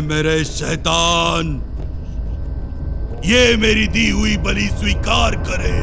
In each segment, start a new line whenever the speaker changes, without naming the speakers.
मेरे शैतान, ये मेरी दी हुई बलि स्वीकार करे।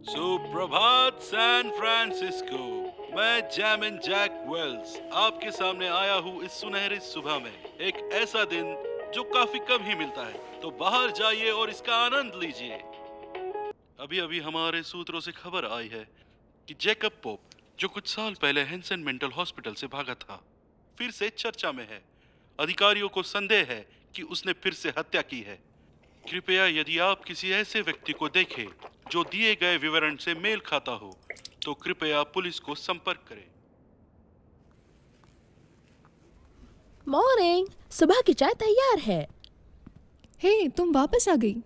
सुप्रभात सैन फ्रांसिस्को। मैं जैमिन जैक वेल्स आपके सामने आया हूँ इस सुनहरी सुबह में। एक ऐसा दिन जो काफी कम ही मिलता है, तो बाहर जाइए और इसका आनंद लीजिए। अभी अभी हमारे सूत्रों से खबर आई है कि जैकब पोप, जो कुछ साल पहले हेंसन मेंटल हॉस्पिटल से भागा था, फिर से चर्चा में है। अधिकारियों को संदेह है कि उसने फिर से हत्या की है। कृपया यदि आप किसी ऐसे व्यक्ति को देखें जो दिए गए विवरण से मेल खाता हो, तो कृपया पुलिस को संपर्क करें।
मॉर्निंग, सुबह की चाय तैयार है।
हे, तुम वापस आ गई।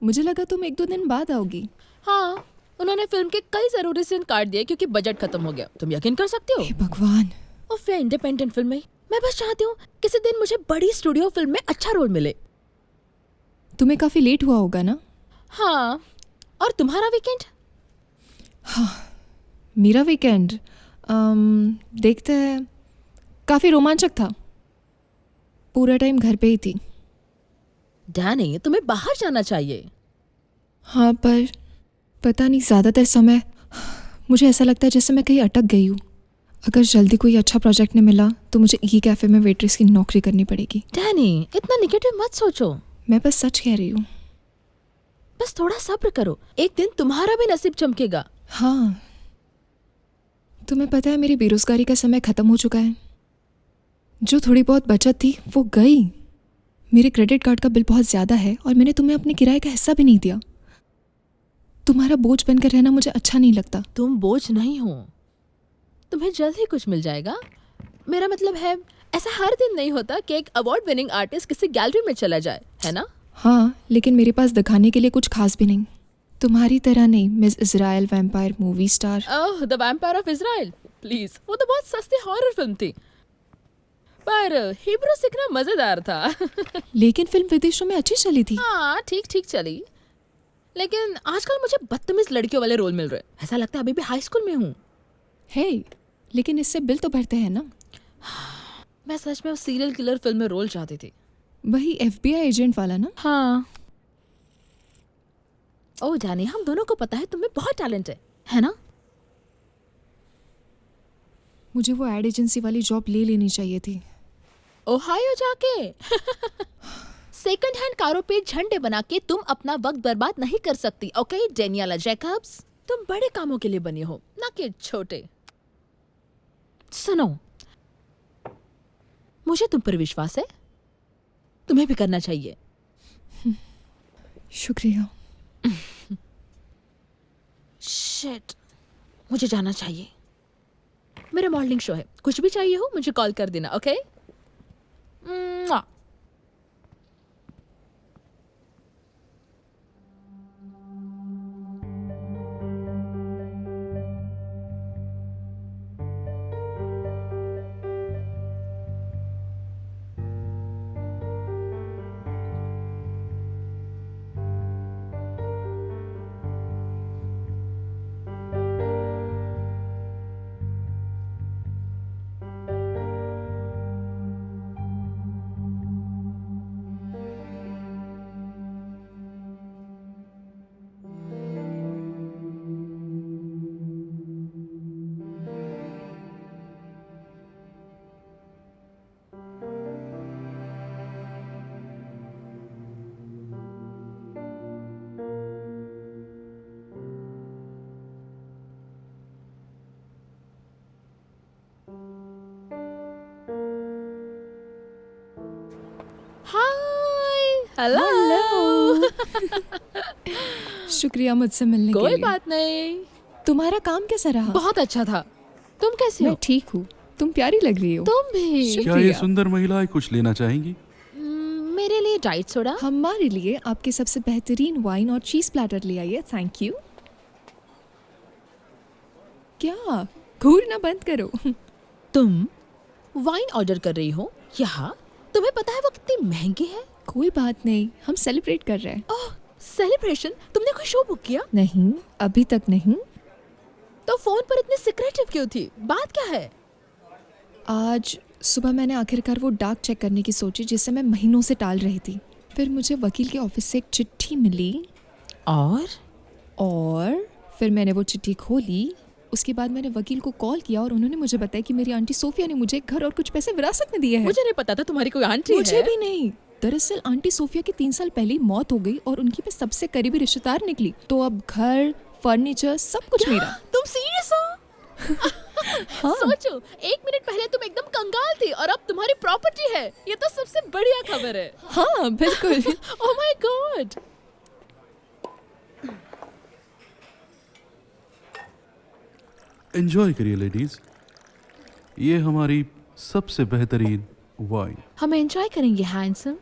मुझे लगा तुम 1-2 दिन बाद आओगी।
हाँ, उन्होंने फिल्म के कई जरूरी सीन काट दिए क्योंकि बजट खत्म हो गया। तुम यकीन कर सकते हो?
हे भगवान।
उफ, इंडिपेंडेंट फिल्म में मैं बस चाहती हूँ किसी दिन मुझे बड़ी स्टूडियो फिल्म में अच्छा रोल मिले।
तुम्हें काफी लेट हुआ होगा ना?
हाँ, और तुम्हारा वीकेंड?
हाँ, मेरा वीकेंड देखते हैं, काफी रोमांचक था। पूरा टाइम घर पे ही थी।
डैनी, तुम्हें बाहर जाना चाहिए।
हाँ, पर पता नहीं, ज्यादातर समय मुझे ऐसा लगता है जैसे मैं कहीं अटक गई हूँ। अगर जल्दी कोई अच्छा प्रोजेक्ट नहीं मिला तो मुझे ई कैफे में वेट्रेस की नौकरी करनी पड़ेगी।
डैनी, इतना निगेटिव मत सोचो।
मैं बस सच कह रही हूँ।
बस थोड़ा सब्र करो, एक दिन तुम्हारा भी नसीब चमकेगा।
हाँ, तुम्हें पता है मेरी बेरोजगारी का समय खत्म हो चुका है। जो थोड़ी बहुत बचत थी वो गई। मेरे क्रेडिट कार्ड का बिल बहुत ज्यादा है और मैंने तुम्हें अपने किराए का हिस्सा भी नहीं दिया। तुम्हारा बोझ बनकर रहना मुझे अच्छा नहीं लगता।
तुम बोझ नहीं हो, तुम्हें जल्द ही कुछ मिल जाएगा। मेरा मतलब है, ऐसा हर दिन नहीं होता कि एक अवार्ड विनिंग आर्टिस्ट किसी गैलरी में चला जाए, है ना?
हाँ, लेकिन मेरे पास दिखाने के लिए कुछ खास भी नहीं। तुम्हारी तरह नहीं, miss Israel vampire movie star.
Oh, the vampire of Israel. Please, वो तो बहुत सस्ती हॉरर फिल्म थी, पर हिब्रू सीखना मजेदार था।
लेकिन फिल्म विदेशों में अच्छी चली थी।
हाँ, ठीक ठीक चली, लेकिन आजकल मुझे बदतमीज लड़कियों वाले रोल मिल रहे। ऐसा लगता है अभी भी हाई स्कूल में हूँ।
हे, लेकिन इससे बिल तो भरते हैं ना।
मैं सच में उस सीरियल किलर फिल्म में रोल चाहती थी।
वही FBI एजेंट वाला ना?
हाँ। ओ जानी, हम दोनों को पता है तुम्हें बहुत टैलेंट है ना?
मुझे वो एड एजेंसी वाली जॉब ले लेनी चाहिए थी।
ओहायो जाके सेकंड हैंड कारों पे झंडे बना के तुम अपना वक्त बर्बाद नहीं कर सकती। ओके डेनियला जैकब्स, तुम बड़े कामों के लिए बनी हो, ना कि छोटे। सुनो, मुझे तुम पर विश्वास है, तुम्हें भी करना चाहिए।
शुक्रिया।
शिट, मुझे जाना चाहिए। मेरा मॉर्निंग शो है। कुछ भी चाहिए हो मुझे कॉल कर देना, ओके? हेलो।
शुक्रिया मुझसे मिलने के लिए।
कोई बात नहीं।
तुम्हारा काम कैसा रहा?
बहुत अच्छा था। तुम कैसे
मैं
हो?
ठीक हूँ। तुम प्यारी लग रही हो।
तुम भी।
शुक्रिया।
क्या ये सुंदर महिलाएं कुछ लेना चाहेंगी?
मेरे लिए डाइट सोडा।
हमारे लिए आपके सबसे बेहतरीन वाइन और चीज प्लेटर ले आइए, थैंक यू। क्या घूरना बंद करो।
तुम वाइन ऑर्डर कर रही हो यहाँ? तुम्हें पता है वो कितनी महंगी है?
कोई बात नहीं, हम सेलिब्रेट कर रहे हैं।
ओह, सेलिब्रेशन? तुमने कोई शो बुक किया?
नहीं, अभी तक नहीं।
तो फोन पर इतनी सिक्रेटिव क्यों थी? बात क्या है?
आज सुबह मैंने आखिरकार वो डाक चेक करने की सोची जिसे मैं महीनों से टाल रही थी। फिर मुझे वकील के ऑफिस से एक चिट्ठी मिली और फिर मैंने वो चिट्ठी खोली। उसके बाद मैंने वकील को कॉल किया और उन्होंने मुझे बताया कि मेरी आंटी सोफिया ने मुझे एक घर और कुछ पैसे विरासत में दिए हैं।
मुझे नहीं पता था तुम्हारी कोई आंटी
मुझे
है।
भी नहीं। दरअसल आंटी सोफिया की 3 साल पहले ही मौत हो गई और उनकी मैं सबसे करीबी रिश्तेदार निकली। तो अब घर, फर्नीचर सब कुछ मेरा।
तुम सीरियस हो?
हाँ।
सोचो, 1 मिनट पहले तुम एकदम कंगाल थी और अब तुम्हारी प्रॉपर्टी है। ये तो सबसे बढ़िया खबर है।
हाँ बिल्कुल।
Oh my God.
एंजॉय करिए लेडीज, ये हमारी सबसे बेहतरीन वाइन।
हम एंजॉय करेंगे हैंडसम।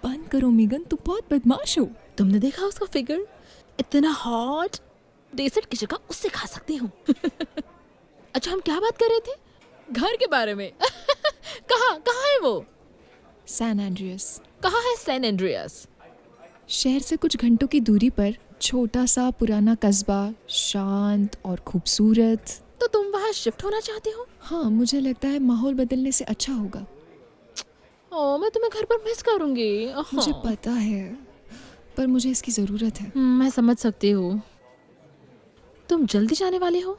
बंद करो मीगन, तुम बहुत बदमाश हो।
तुमने देखा उसका फिगर? इतना हॉट। डेजर्ट की जगह उससे खा सकती हूँ। अच्छा, हम क्या बात कर रहे थे? घर के बारे में। कहाँ है वो?
San Andreas.
कहाँ है सैन एंड्रियास?
शहर से कुछ घंटों की दूरी पर छोटा सा पुराना कस्बा, शांत और खूबसूरत।
तो तुम वहाँ शिफ्ट होना चाहती हो?
हाँ, मुझे लगता है माहौल बदलने से अच्छा होगा।
ओह, मैं तुम्हें घर पर मिस करूंगी।
मुझे पता है, पर मुझे इसकी ज़रूरत है।
मैं समझ सकती हूँ। तुम जल्दी जाने वाले हो?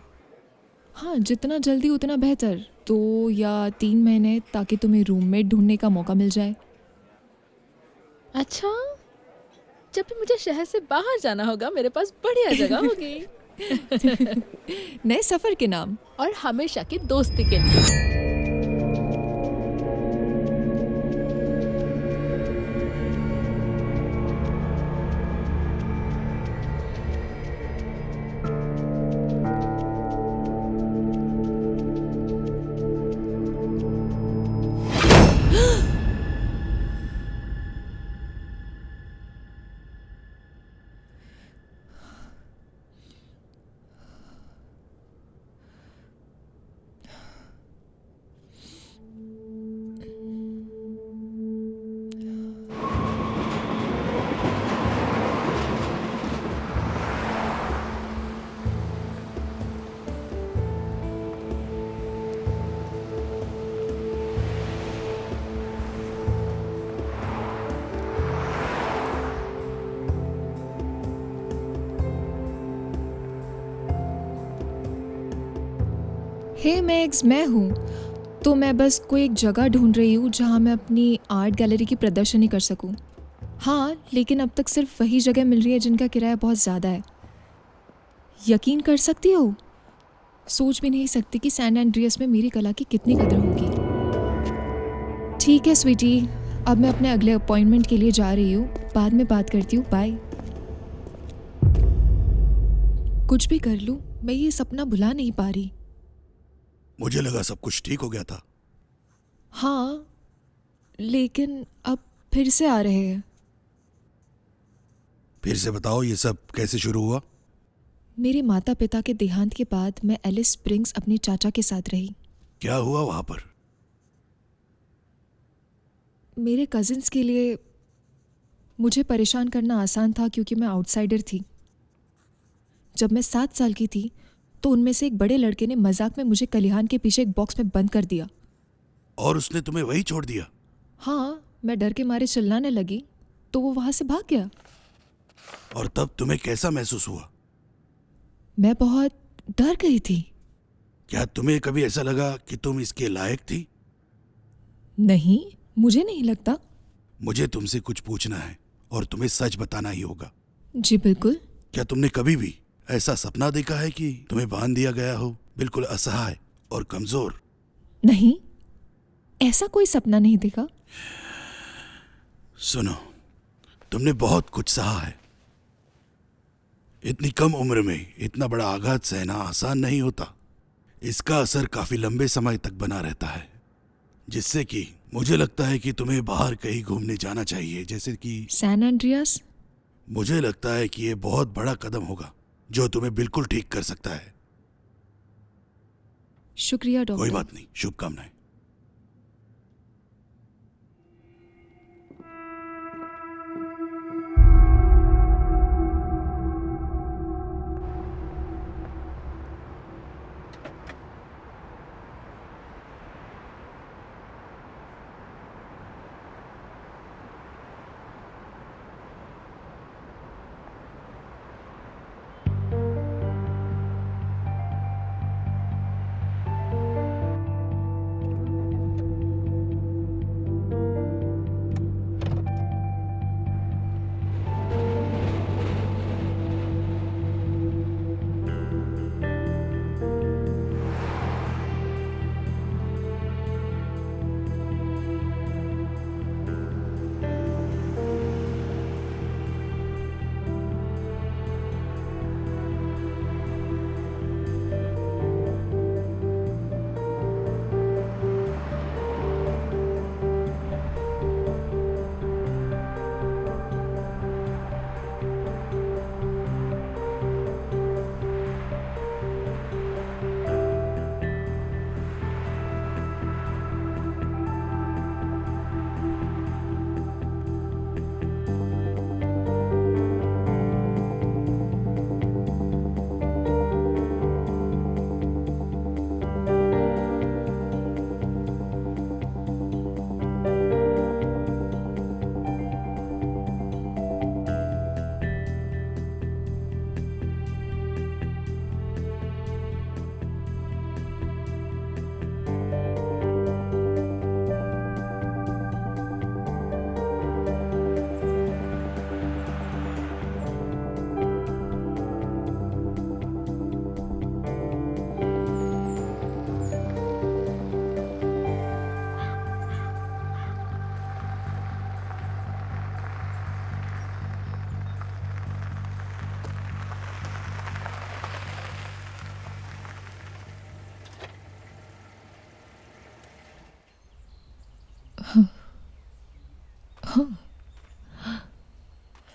हाँ, जितना जल्दी उतना बेहतर। 2 या 3 महीने, ताकि तुम्हें रूममेट ढूंढने का मौका मिल जाए।
अच्छा, जब भी मुझे शहर से बाहर जाना होगा मेरे पास बढ़िया जगह होगी।
नए सफ़र के नाम
और हमेशा की दोस्ती के लिए।
हे मैग्स, मैं हूँ। तो मैं बस कोई एक जगह ढूंढ रही हूँ जहाँ मैं अपनी आर्ट गैलरी की प्रदर्शनी कर सकूँ। हाँ, लेकिन अब तक सिर्फ वही जगह मिल रही है जिनका किराया बहुत ज़्यादा है। यकीन कर सकती हो, सोच भी नहीं सकती कि सैन एंड्रियस में मेरी कला की कितनी कदर होगी। ठीक है स्वीटी, अब मैं अपने अगले अपॉइंटमेंट के लिए जा रही हूँ। बाद में बात करती हूँ, बाय। कुछ भी कर लूँ, मैं ये सपना भुला नहीं पा रही।
मुझे लगा सब कुछ ठीक हो गया था।
हाँ, लेकिन अब फिर से आ रहे हैं।
फिर से बताओ, ये सब कैसे शुरू हुआ?
मेरे माता पिता के देहांत के बाद मैं एलिस स्प्रिंग्स अपने चाचा के साथ रही।
क्या हुआ वहां पर?
मेरे कजिन्स के लिए मुझे परेशान करना आसान था क्योंकि मैं आउटसाइडर थी। जब मैं 7 साल की थी तो उनमें से एक बड़े लड़के ने मजाक में मुझे कलिहान के पीछे एक बॉक्स में बंद कर दिया।
और उसने तुम्हें वही छोड़ दिया?
हाँ, मैं डर के मारे चिल्लाने लगी तो वो वहां से भाग गया।
और तब तुम्हें कैसा महसूस हुआ?
मैं बहुत डर गई थी।
क्या तुम्हें कभी ऐसा लगा कि तुम इसके लायक थी?
नहीं, मुझे नहीं लगता।
मुझे तुमसे कुछ पूछना है और तुम्हें सच बताना ही होगा।
जी बिल्कुल।
क्या तुमने कभी भी ऐसा सपना देखा है कि तुम्हें बांध दिया गया हो, बिल्कुल असहाय और कमजोर?
नहीं, ऐसा कोई सपना नहीं देखा।
सुनो, तुमने बहुत कुछ सहा है। इतनी कम उम्र में इतना बड़ा आघात सहना आसान नहीं होता। इसका असर काफी लंबे समय तक बना रहता है, जिससे कि मुझे लगता है कि तुम्हें बाहर कहीं घूमने जाना चाहिए, जैसे कि
सैन एंड्रियास।
मुझे लगता है कि ये बहुत बड़ा कदम होगा जो तुम्हें बिल्कुल ठीक कर सकता है।
शुक्रिया डॉक्टर।
कोई बात नहीं, शुभकामनाएं।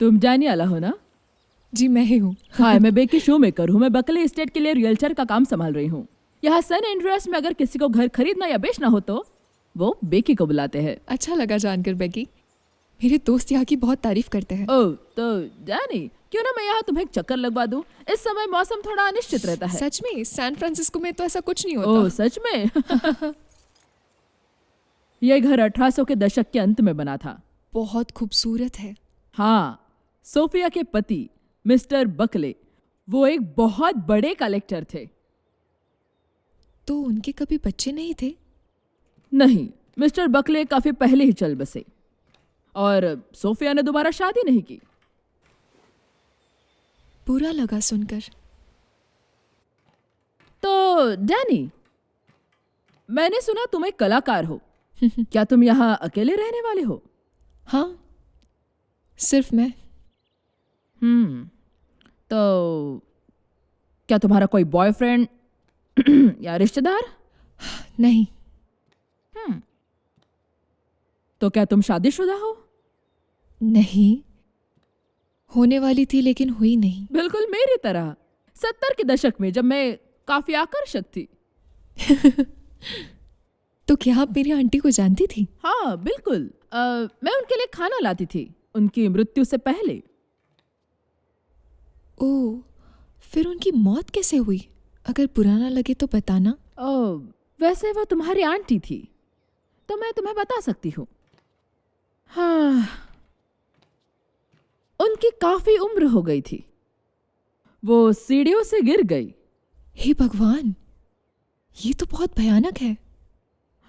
तुम जाने वाला हो ना?
जी मैं ही हूँ।
हाय, मैं बेकी शो मेकर हूँ। मैं बकले एस्टेट के लिए रियल्टर का काम संभाल रही हूँ। यहाँ सन एंड्रियास में अगर किसी को घर खरीदना या बेचना हो तो वो बेकी को बुलाते हैं।
अच्छा लगा जानकर बेकी। मेरे दोस्त यहाँ की बहुत तारीफ करते हैं।
ओह, तो जानी क्यों ना मैं यहाँ तुम्हें एक चक्कर लगवा दूँ। इस समय मौसम थोड़ा अनिश्चित रहता है।
सच में? सैन फ्रांसिस्को में तो ऐसा कुछ नहीं होता।
ओह, सच में? यह घर 1800 के दशक के अंत में बना था।
बहुत खूबसूरत है।
हाँ, सोफिया के पति मिस्टर बकले वो एक बहुत बड़े कलेक्टर थे।
तो उनके कभी बच्चे नहीं थे?
नहीं, मिस्टर बकले काफी पहले ही चल बसे और सोफिया ने दोबारा शादी नहीं की।
बुरा लगा सुनकर।
तो डैनी, मैंने सुना तुम एक कलाकार हो। क्या तुम यहाँ अकेले रहने वाले हो?
हाँ, सिर्फ मैं।
तो क्या तुम्हारा कोई बॉयफ्रेंड या रिश्तेदार?
नहीं।
तो क्या तुम शादीशुदा हो?
नहीं, होने वाली थी लेकिन हुई नहीं।
बिल्कुल मेरी तरह। 70 के दशक में जब मैं काफी आकर्षक थी।
तो क्या आप मेरी आंटी को जानती थी?
हाँ बिल्कुल। मैं उनके लिए खाना लाती थी उनकी मृत्यु से पहले।
ओह, फिर उनकी मौत कैसे हुई? अगर बुरा ना लगे तो बताना।
ओह, वैसे वो तुम्हारी आंटी थी तो मैं तुम्हें बता सकती हूँ। हाँ, उनकी काफी उम्र हो गई थी। वो सीढ़ियों से गिर गई।
हे भगवान, ये तो बहुत भयानक है।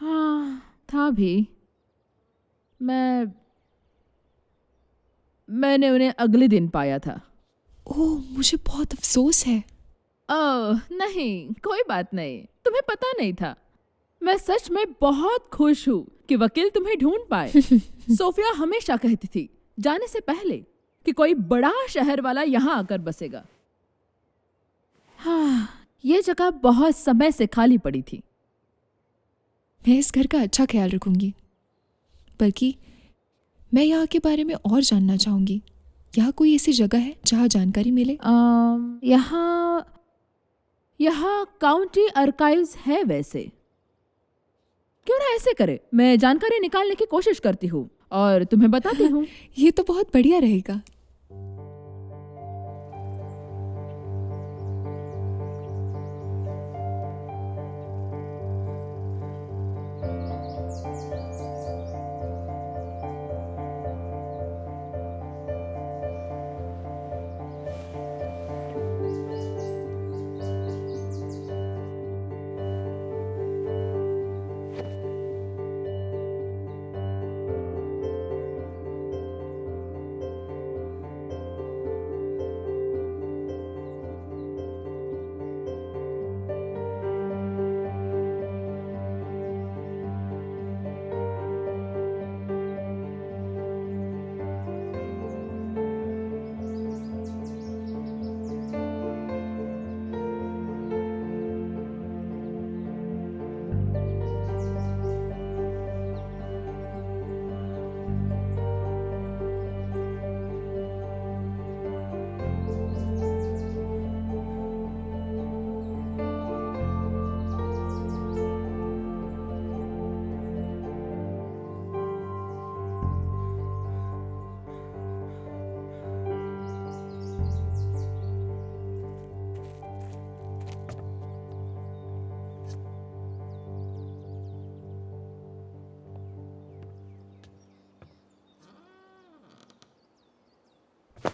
हाँ, था भी। मैंने उन्हें अगले दिन पाया था।
ओह, मुझे बहुत अफसोस है।
ओह नहीं, कोई बात नहीं। तुम्हें पता नहीं था। मैं सच में बहुत खुश हूँ कि वकील तुम्हें ढूंढ पाए। सोफिया हमेशा कहती थी जाने से पहले कि कोई बड़ा शहर वाला यहाँ आकर बसेगा। हाँ, ये जगह बहुत समय से खाली पड़ी थी।
मैं इस घर का अच्छा ख्याल रखूंगी, बल्कि मैं यहाँ के बारे में और जानना चाहूंगी। यहाँ कोई ऐसी जगह है जहाँ जानकारी मिले?
यहाँ काउंटी आर्काइव्स है वैसे। क्यों ना ऐसे करे, मैं जानकारी निकालने की कोशिश करती हूँ और तुम्हें बताती हूँ।
ये तो बहुत बढ़िया रहेगा।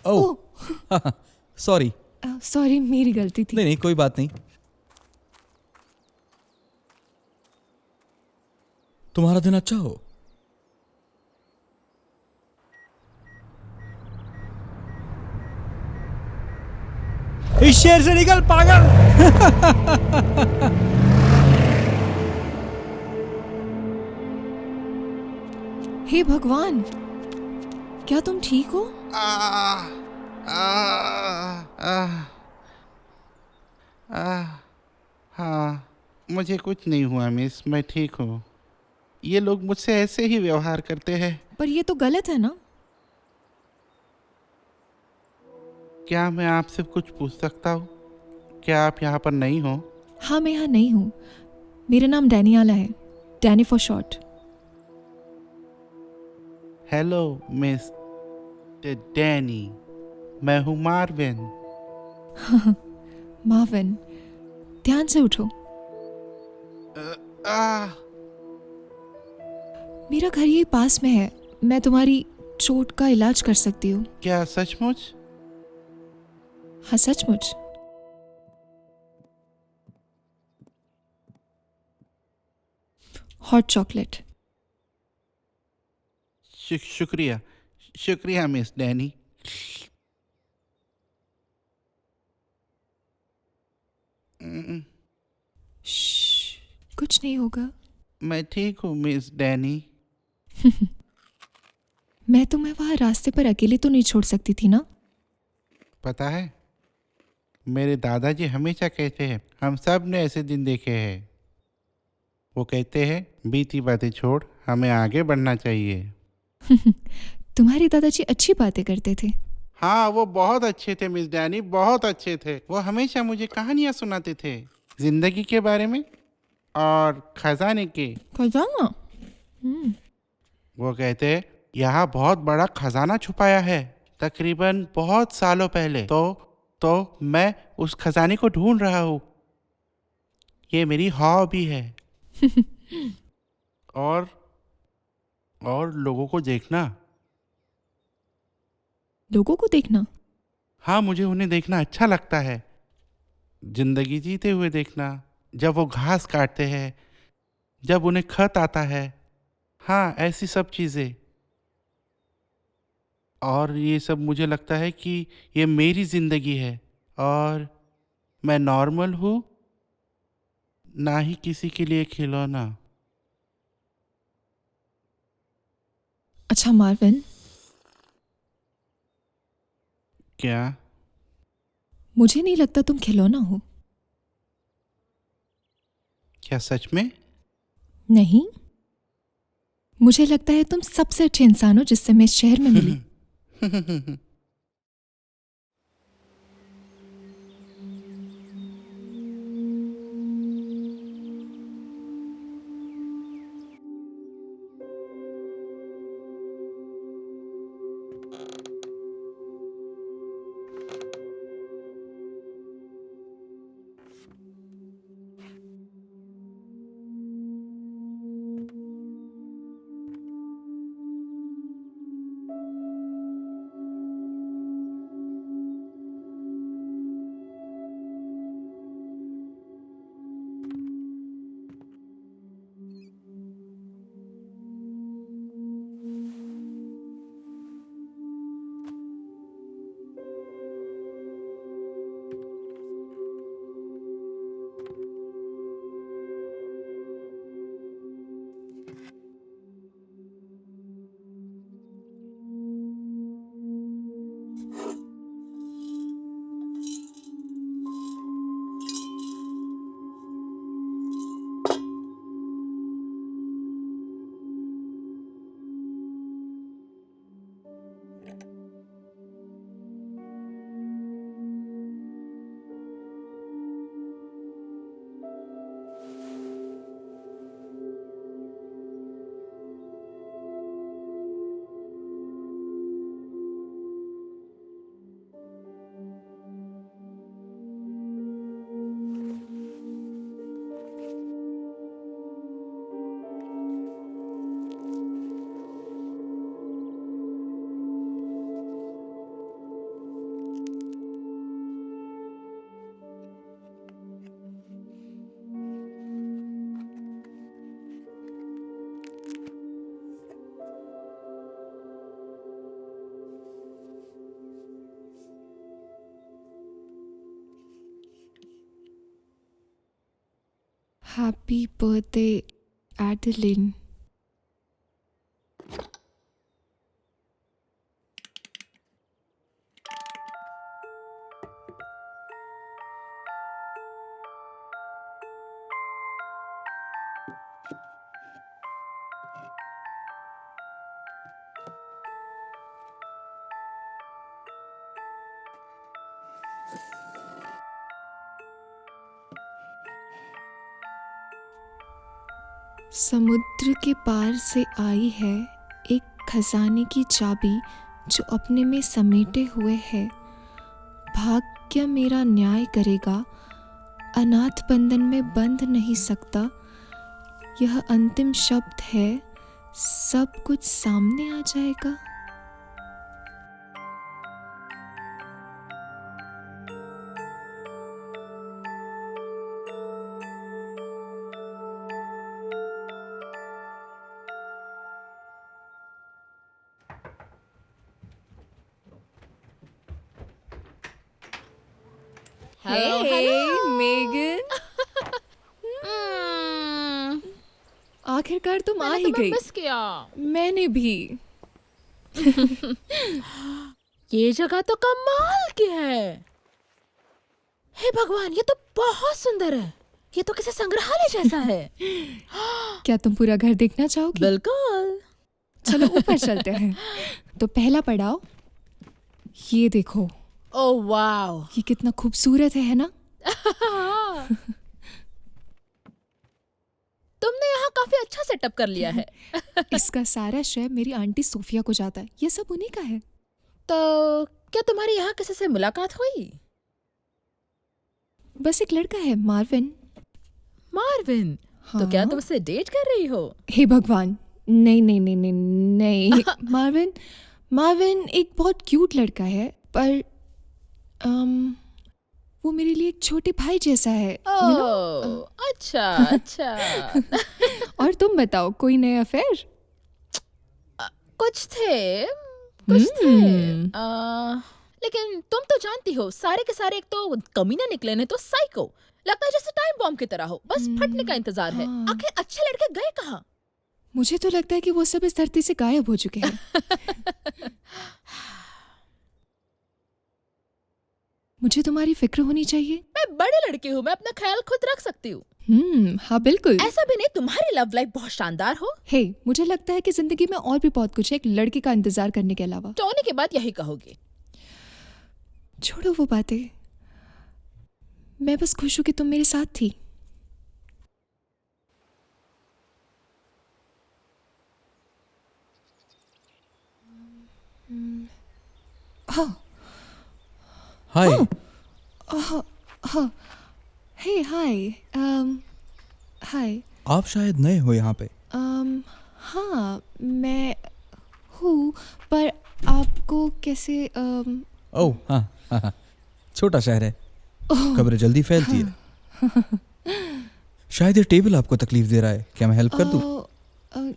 Oh sorry.
सॉरी, मेरी गलती थी।
नहीं नहीं, कोई बात नहीं। तुम्हारा दिन अच्छा हो। इस शहर से निकल पागल।
हे भगवान, क्या तुम ठीक हो?
हाँ, मुझे कुछ नहीं हुआ मिस, मैं ठीक हूँ। ये लोग मुझसे ऐसे ही व्यवहार करते हैं।
पर ये तो गलत है ना।
क्या मैं आपसे कुछ पूछ सकता हूँ? क्या आप यहाँ पर नहीं हो?
हाँ, मैं यहाँ नहीं हूँ। मेरा नाम डैनियाला है, Danny for short.
Hello miss Danny, मैं हूँ मार्विन।
मार्विन, ध्यान से उठो। मेरा घर यही पास में है। मैं तुम्हारी चोट का इलाज कर सकती हूँ।
क्या सचमुच?
हाँ, सचमुच। Hot chocolate.
शुक्रिया शुक्रिया मिस डैनी।
कुछ नहीं होगा।
मैं ठीक हूँ मिस डैनी।
मैं तुम्हें वहाँ रास्ते पर अकेले तो नहीं छोड़ सकती थी ना।
पता है, मेरे दादाजी हमेशा कहते हैं, हम सब ने ऐसे दिन देखे हैं। वो कहते हैं, बीती बातें छोड़, हमें आगे बढ़ना चाहिए।
तुम्हारे दादाजी अच्छी बातें करते थे।
हाँ, वो बहुत अच्छे थे मिस डैनी, बहुत अच्छे थे। वो हमेशा मुझे कहानियाँ सुनाते थे, जिंदगी के बारे में और खजाने के।
खजाना?
वो कहते, यहाँ बहुत बड़ा खजाना छुपाया है, तकरीबन बहुत सालों पहले। तो मैं उस खजाने को ढूंढ रहा हूँ। ये मेरी हॉबी है। और लोगों को देखना।
लोगों को देखना?
हाँ, मुझे उन्हें देखना अच्छा लगता है। जिंदगी जीते हुए देखना, जब वो घास काटते हैं, जब उन्हें खत आता है। हाँ, ऐसी सब चीज़ें। और ये सब मुझे लगता है कि ये मेरी ज़िंदगी है और मैं नॉर्मल हूँ, ना ही किसी के लिए खिलौना।
अच्छा मार्विन,
क्या?
मुझे नहीं लगता तुम खिलौना हो।
क्या सच में?
नहीं, मुझे लगता है तुम सबसे अच्छे इंसान हो जिससे मैं इस शहर में मिली। Happy birthday Adeline. समुद्र के पार से आई है एक खजाने की चाबी जो अपने में समेटे हुए है। भाग्य मेरा न्याय करेगा, अनाथ बंधन में बंध नहीं सकता। यह अंतिम शब्द है, सब कुछ सामने आ जाएगा। मेगन, आखिरकार तुम आ ही गई।
मिस किया।
मैंने भी।
ये जगह तो कमाल की है। हे भगवान, ये तो बहुत सुंदर है। ये तो किसी संग्रहालय जैसा है।
क्या तुम पूरा घर देखना चाहोगी?
बिल्कुल।
चलो ऊपर चलते हैं। तो पहला पड़ाव ये देखो।
Oh wow.
ये कितना खूबसूरत है ना?
तुमने यहाँ काफी अच्छा सेटअप कर लिया है।
इसका सारा श्रेय मेरी आंटी सोफिया को जाता है। ये सब उन्हीं का है।
तो क्या तुम्हारी यहाँ किसी से मुलाकात हुई?
बस एक लड़का है, मार्विन।
मार्विन? तो क्या तुम उससे डेट कर रही हो?
हे भगवान, नहीं नहीं नहीं नहीं नहीं। मार्विन एक बहुत क्यूट लड़का है, पर वो मेरे लिए एक छोटे भाई जैसा है।
ओह, अच्छा अच्छा।
और तुम बताओ, कोई नए अफेयर?
कुछ थे। लेकिन तुम तो जानती हो, सारे के सारे एक तो कमीने निकले ने तो साइको। लगता है जैसे टाइम बॉम्ब की तरह हो, बस फटने का इंतजार है। आखिर अच्छे लड़के गए कहाँ?
मुझे तो लगता है कि वो सब इस धरती से गायब हो चुके हैं। मुझे तुम्हारी फिक्र होनी चाहिए।
मैं बड़ी लड़की हूँ, मैं अपना ख्याल खुद रख सकती हूँ।
हाँ बिल्कुल।
ऐसा भी नहीं तुम्हारी लव लाइफ बहुत शानदार हो।
हे, मुझे लगता है कि जिंदगी में और भी बहुत कुछ है एक लड़के का इंतजार करने के अलावा।
टोनी के बाद यही कहोगी।
छोड़ो वो बातें, मैं बस खुश हूं कि तुम मेरे साथ थी। हाँ
हाय।
हाँ, हे हाय, हाय।
आप शायद नए हो यहाँ पे।
हाँ मैं हूँ, पर आपको कैसे
ओह हाँ हाँ हाँ, छोटा शहर है, खबरें जल्दी फैलती है। शायद ये टेबल आपको तकलीफ दे रहा है, क्या मैं हेल्प कर दूं?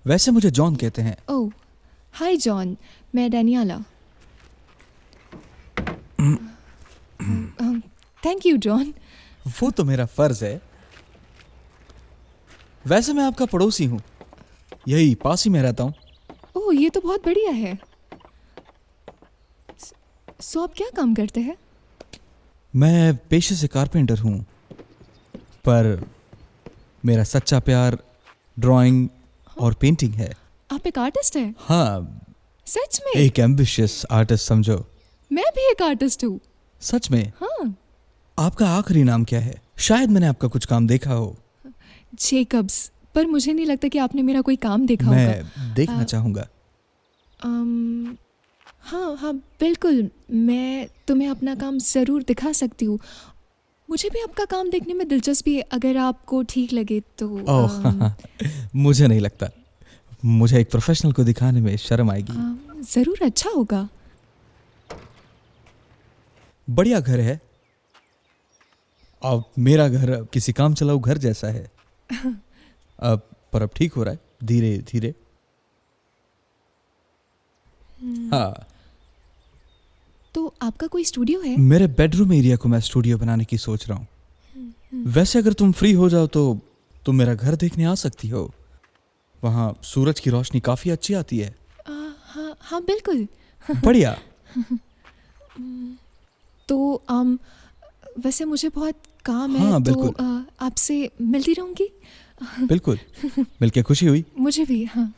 वैसे मुझे जॉन कहते हैं।
ओह हाय जॉन, मैं डैनियाला। Thank you John.
वो तो मेरा फर्ज है। वैसे मैं आपका पड़ोसी हूँ, यही पास ही में रहता हूँ।
ओह ये तो बहुत बढ़िया है। सो आप क्या काम करते हैं?
मैं पेशे से कारपेंटर हूँ, पर मेरा सच्चा प्यार ड्राइंग और पेंटिंग है।
आप एक आर्टिस्ट हैं?
हाँ,
सच में?
एक एम्बिशियस आर्टिस्ट समझो।
मैं भी एक आर्टिस्ट हूँ।
सच में?
हाँ।
आपका आखिरी नाम क्या है? शायद मैंने आपका कुछ काम देखा हो।
जेकब्स, पर मुझे नहीं लगता कि आपने मेरा कोई काम देखा होगा।
मैं देखना चाहूँगा।
हाँ हाँ बिल्कुल, मैं तुम्हें अपना काम ज़रूर दिखा सकती हूँ। मुझे भी आपका काम देखने में दिलचस्पी है, अगर आपको ठीक लगे तो।
ओह मुझे नहीं लगता, मुझे एक प्रोफेशनल को दिखाने में शर्म आएगी।
ज़रूर अच्छा होगा।
बढ़िया घर है। अब मेरा घर किसी काम चलाऊ घर जैसा है। पर अब ठीक हो रहा है धीरे धीरे। हाँ,
तो आपका कोई स्टूडियो है?
मेरे बेडरूम एरिया को मैं स्टूडियो बनाने की सोच रहा हूँ। वैसे अगर तुम फ्री हो जाओ तो तुम मेरा घर देखने आ सकती हो। वहाँ सूरज की रोशनी काफी अच्छी आती है।
हाँ हाँ बिल्कुल।
बढ़िया।
तो वैसे मुझे बहुत काम है।
हाँ,
तो
बिल्कुल।
आपसे मिलती रहूंगी।
बिल्कुल, मिलके खुशी हुई।
मुझे भी। हाँ।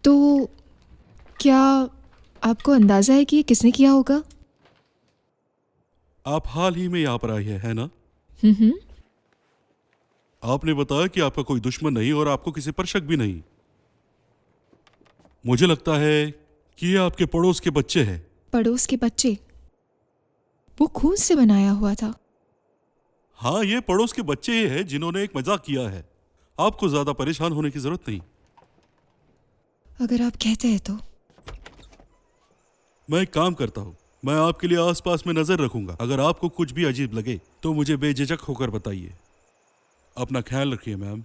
तो क्या आपको अंदाजा है कि ये किसने किया होगा?
आप हाल ही में यहाँ पर आई है ना? आपने बताया कि आपका कोई दुश्मन नहीं और आपको किसी पर शक भी नहीं। मुझे लगता है कि ये आपके पड़ोस के बच्चे हैं।
पड़ोस के बच्चे? वो खून से बनाया हुआ था।
हाँ, ये पड़ोस के बच्चे ही हैं जिन्होंने एक मजाक किया है। आपको ज्यादा परेशान होने की जरूरत नहीं।
अगर आप कहते हैं तो।
मैं एक काम करता हूँ, मैं आपके लिए आसपास में नजर रखूंगा। अगर आपको कुछ भी अजीब लगे तो मुझे बेझिझक होकर बताइए। अपना ख्याल रखिए मैम।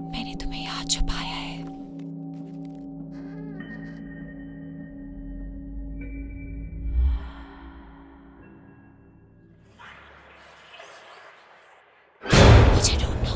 मैंने तुम्हें यहाँ छुपाया है। मुझे ढूंढना।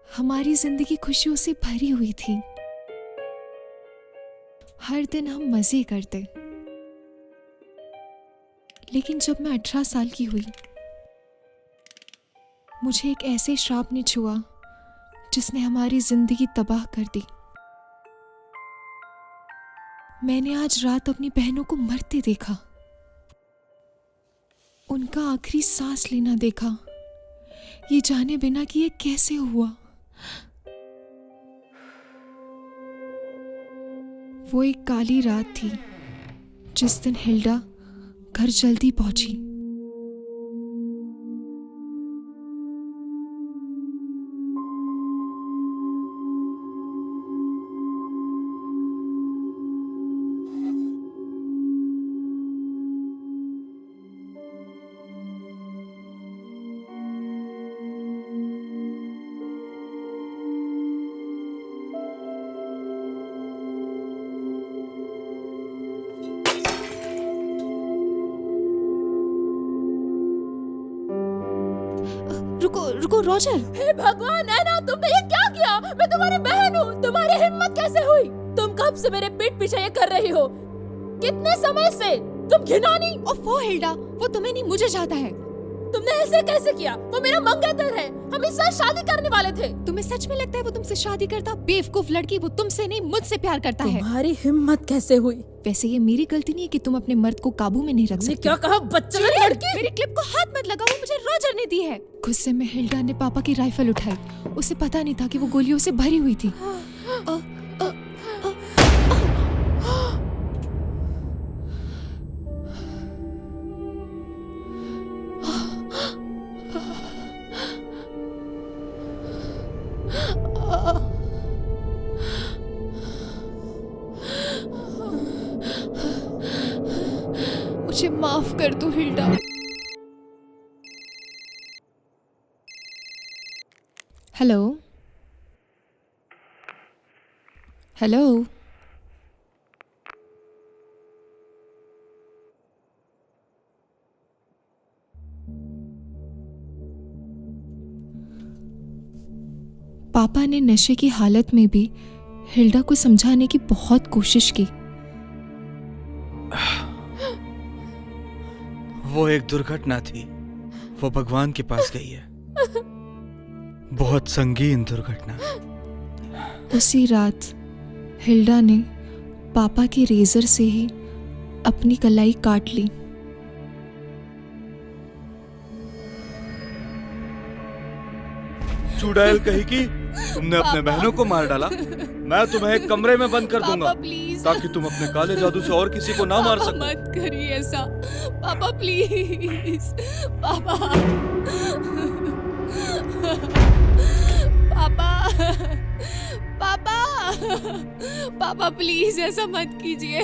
हमारी जिंदगी खुशियों से भरी हुई थी। हर दिन हम मजे करते। लेकिन जब मैं 18 साल की हुई, मुझे एक ऐसे श्राप ने छुआ जिसने हमारी जिंदगी तबाह कर दी। मैंने आज रात अपनी बहनों को मरते देखा, उनका आखिरी सांस लेना देखा, ये जाने बिना कि ये कैसे हुआ। वो एक काली रात थी जिस दिन हिल्डा घर जल्दी पहुंची। रुको रुको रॉजर।
हे भगवान नैना, तुमने ये क्या किया? मैं तुम्हारी बहन हूँ, तुम्हारी हिम्मत कैसे हुई? तुम कब से मेरे पीठ पीछे ये कर रही हो? कितने समय से? तुम घिनौनी!
ओफो हिल्डा, वो तुम्हें नहीं मुझे चाहता है।
तुमने ऐसे कैसे किया? वो मेरा मंगेतर है, हम इस साल शादी करने वाले थे।
तुम्हें सच में लगता है वो तुमसे शादी करता? बेवकूफ लड़की, वो तुमसे नहीं मुझसे प्यार करता है।
तुम्हारी हिम्मत कैसे हुई?
वैसे ये मेरी गलती नहीं है कि तुम अपने मर्द को काबू में नहीं रख
तुमने
सकती।
क्या कहा बच्चे लड़की?
मेरी क्लिप को हाथ मत लगाओ, मुझे रॉजर ने दी है। गुस्से में हिल्डा ने पापा की राइफल उठाई। उसे पता नहीं था कि वो गोलियों से भरी हुई थी। मुझे माफ कर दो हिल्डा। हेलो हेलो, पापा ने नशे की हालत में भी हिल्डा को समझाने की बहुत कोशिश की।
वो एक दुर्घटना थी, वो भगवान के पास गई है। बहुत संगीन दुर्घटना।
उसी रात हिल्डा ने पापा के रेजर से ही अपनी कलाई काट ली।
चुड़ैल कहेगी, तुमने अपने बहनों को मार डाला। मैं तुम्हें एक कमरे में बंद कर दूंगा ताकि तुम अपने काले जादू से और किसी को ना मार सको।
मत करिए ऐसा पापा, प्लीज पापा। पापा पापा पापा प्लीज ऐसा मत कीजिए।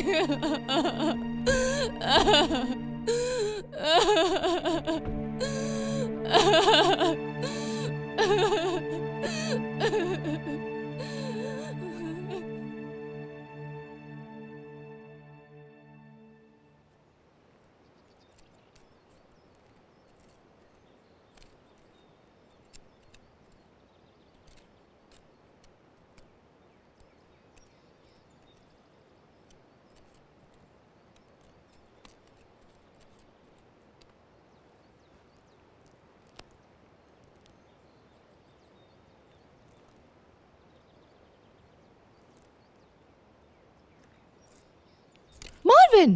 मार्विन,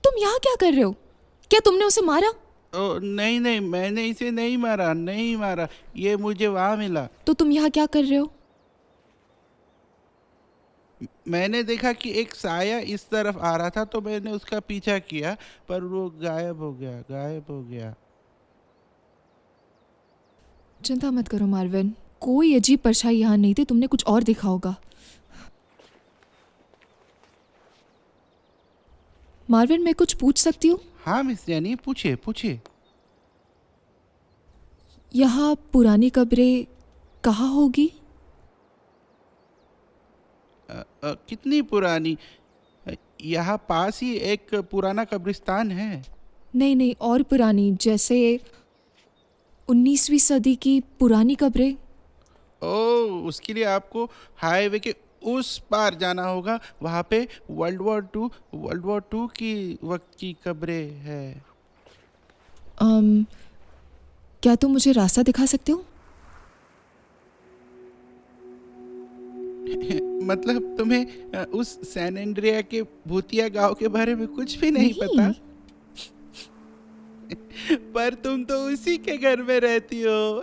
तुम यहाँ क्या कर रहे हो? क्या तुमने उसे मारा?
ओ नहीं नहीं, मैंने इसे नहीं मारा, नहीं मारा, ये मुझे वहाँ मिला।
तो तुम यहाँ क्या कर रहे हो?
मैंने देखा कि एक साया इस तरफ आ रहा था तो मैंने उसका पीछा किया, पर वो गायब हो गया, गायब हो गया।
चिंता मत करो मार्विन, कोई अजीब परछाई यहाँ नहीं थी, तुमने कुछ और देखा होगा। मार्विन, मैं कुछ पूछ सकती हूँ?
हाँ मिस जैनी, पूछिए पूछिए।
यहाँ पुरानी कब्रें कहाँ होगी?
कितनी पुरानी? यहाँ पास ही एक पुराना कब्रिस्तान है।
नहीं नहीं, और पुरानी, जैसे 19वीं सदी की पुरानी कब्रें।
ओ, उसके लिए आपको हाईवे के उस पार जाना होगा। वहाँ पे वर्ल्ड वॉर टू की वक्त की कब्रें है।
क्या तुम मुझे रास्ता दिखा सकते हो?
मतलब तुम्हें उस सैन एंड्रिया के भूतिया गांव के बारे में कुछ भी नहीं पता? पर तुम तो उसी के घर में रहती हो।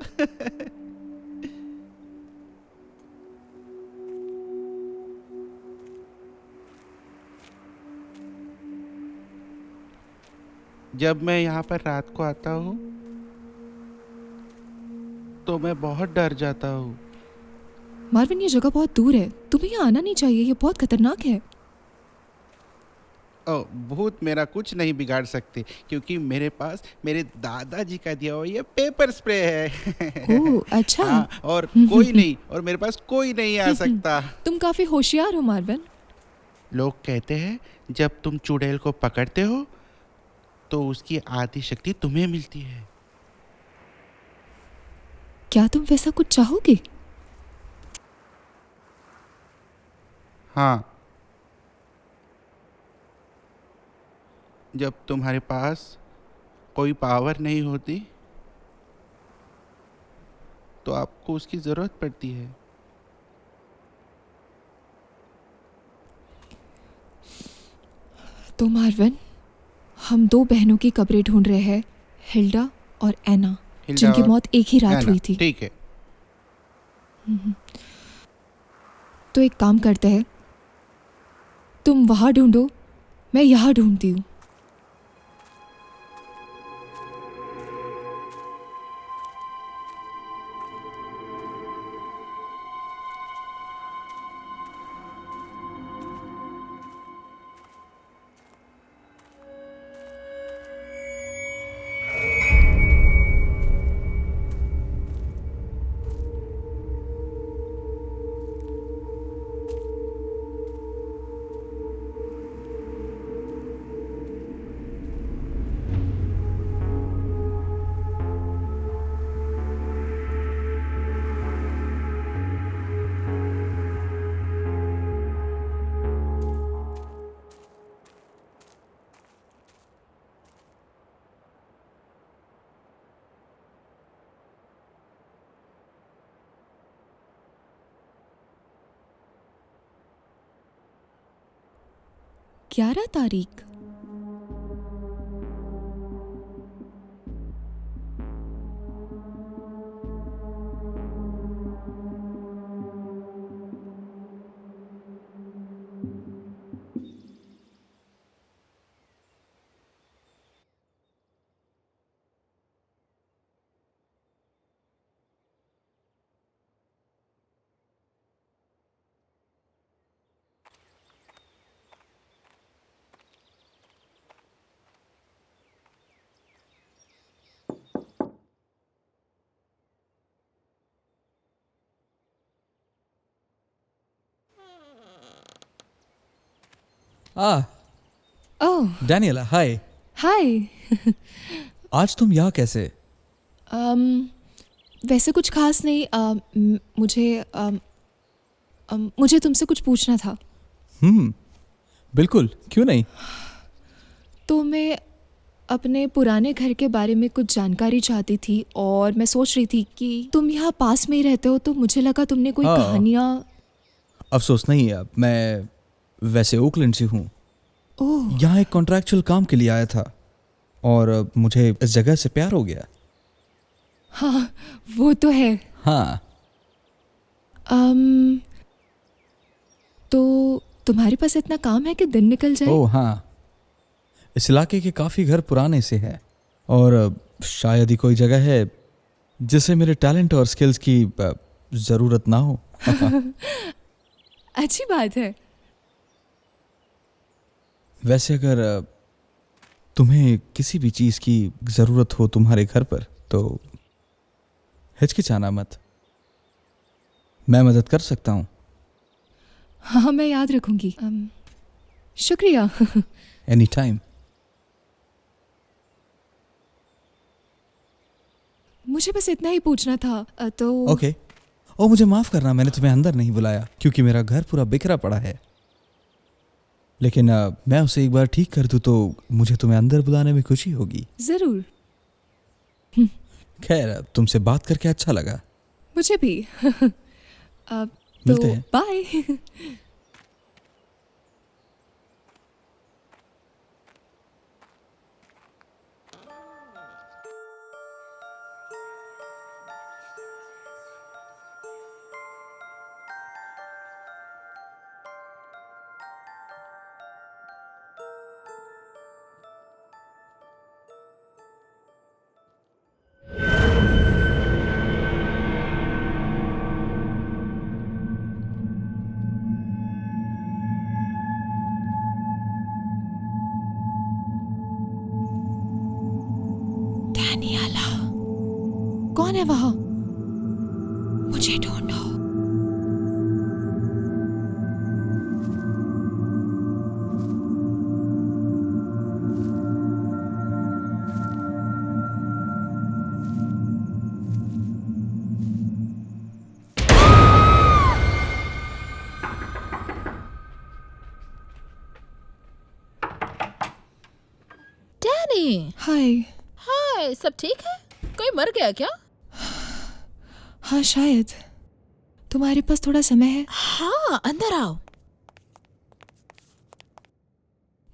जब मैं यहाँ पर रात को आता हूँ तो मैं बहुत डर जाता हूँ।
मार्विन, ये जगह बहुत दूर है, तुम्हें यहाँ आना नहीं चाहिए, ये बहुत खतरनाक है।
ओ, भूत मेरा कुछ नहीं बिगाड़ सकते क्योंकि मेरे पास मेरे दादाजी का दिया हुआ ये पेपर स्प्रे है।
ओह, अच्छा।
हाँ, और कोई नहीं, और मेरे पास कोई नहीं आ सकता।
तुम काफी होशियार हो मार्विन।
लोग कहते हैं जब तुम चुड़ैल को पकड़ते हो तो उसकी आधी शक्ति तुम्हें मिलती है।
क्या तुम वैसा कुछ चाहोगे?
हाँ, जब तुम्हारे पास कोई पावर नहीं होती तो आपको उसकी ज़रूरत पड़ती है।
तो मार्विन, हम 2 बहनों की कब्रें ढूंढ रहे हैं, हिल्डा और एना,
हिल्डा
जिनकी
और
मौत एक ही रात
एना,
हुई थी।
ठीक है।
तो एक काम करते हैं, तुम वहाँ ढूंढो, मैं यहाँ ढूंढती हूँ। ग्यारह तारीख। ओह
डैनियला, हाय।
हाय।
आज तुम यहाँ कैसे?
वैसे कुछ खास नहीं। मुझे तुमसे कुछ पूछना था।
बिल्कुल, क्यों नहीं।
तो मैं अपने पुराने घर के बारे में कुछ जानकारी चाहती थी और मैं सोच रही थी कि तुम यहाँ पास में ही रहते हो, तो मुझे लगा तुमने कोई
हाँ।
कहानियाँ।
अफसोस नहीं, अब मैं वैसे ओकलैंड से हूँ।
ओह
यहाँ एक कॉन्ट्रैक्चुअल काम के लिए आया था और मुझे इस जगह से प्यार हो गया।
हाँ, वो तो है।
हाँ,
तो तुम्हारे पास इतना काम है कि दिन निकल जाए?
ओह हाँ, इस इलाके के काफ़ी घर पुराने से हैं और शायद ही कोई जगह है जिसे मेरे टैलेंट और स्किल्स की ज़रूरत ना हो।
अच्छी बात है।
वैसे अगर तुम्हें किसी भी चीज़ की ज़रूरत हो तुम्हारे घर पर तो हिचकिचाना मत, मैं मदद कर सकता हूँ।
हाँ, मैं याद रखूंगी। शुक्रिया।
Any time.
मुझे बस इतना ही पूछना था। तो
ओके। ओ, मुझे माफ़ करना, मैंने तुम्हें अंदर नहीं बुलाया क्योंकि मेरा घर पूरा बिखरा पड़ा है। लेकिन मैं उसे एक बार ठीक कर दूँ तो मुझे तुम्हें अंदर बुलाने में खुशी होगी।
जरूर।
खैर, तुमसे बात करके अच्छा लगा।
मुझे भी।
मिलते
तो
हैं।
बाय। डैनियला, कौन है वहाँ? मुझे ढूंढो। हाय।
हाय, सब ठीक है? कोई मर गया क्या?
हाँ शायद। तुम्हारे पास थोड़ा समय है?
हाँ, अंदर आओ।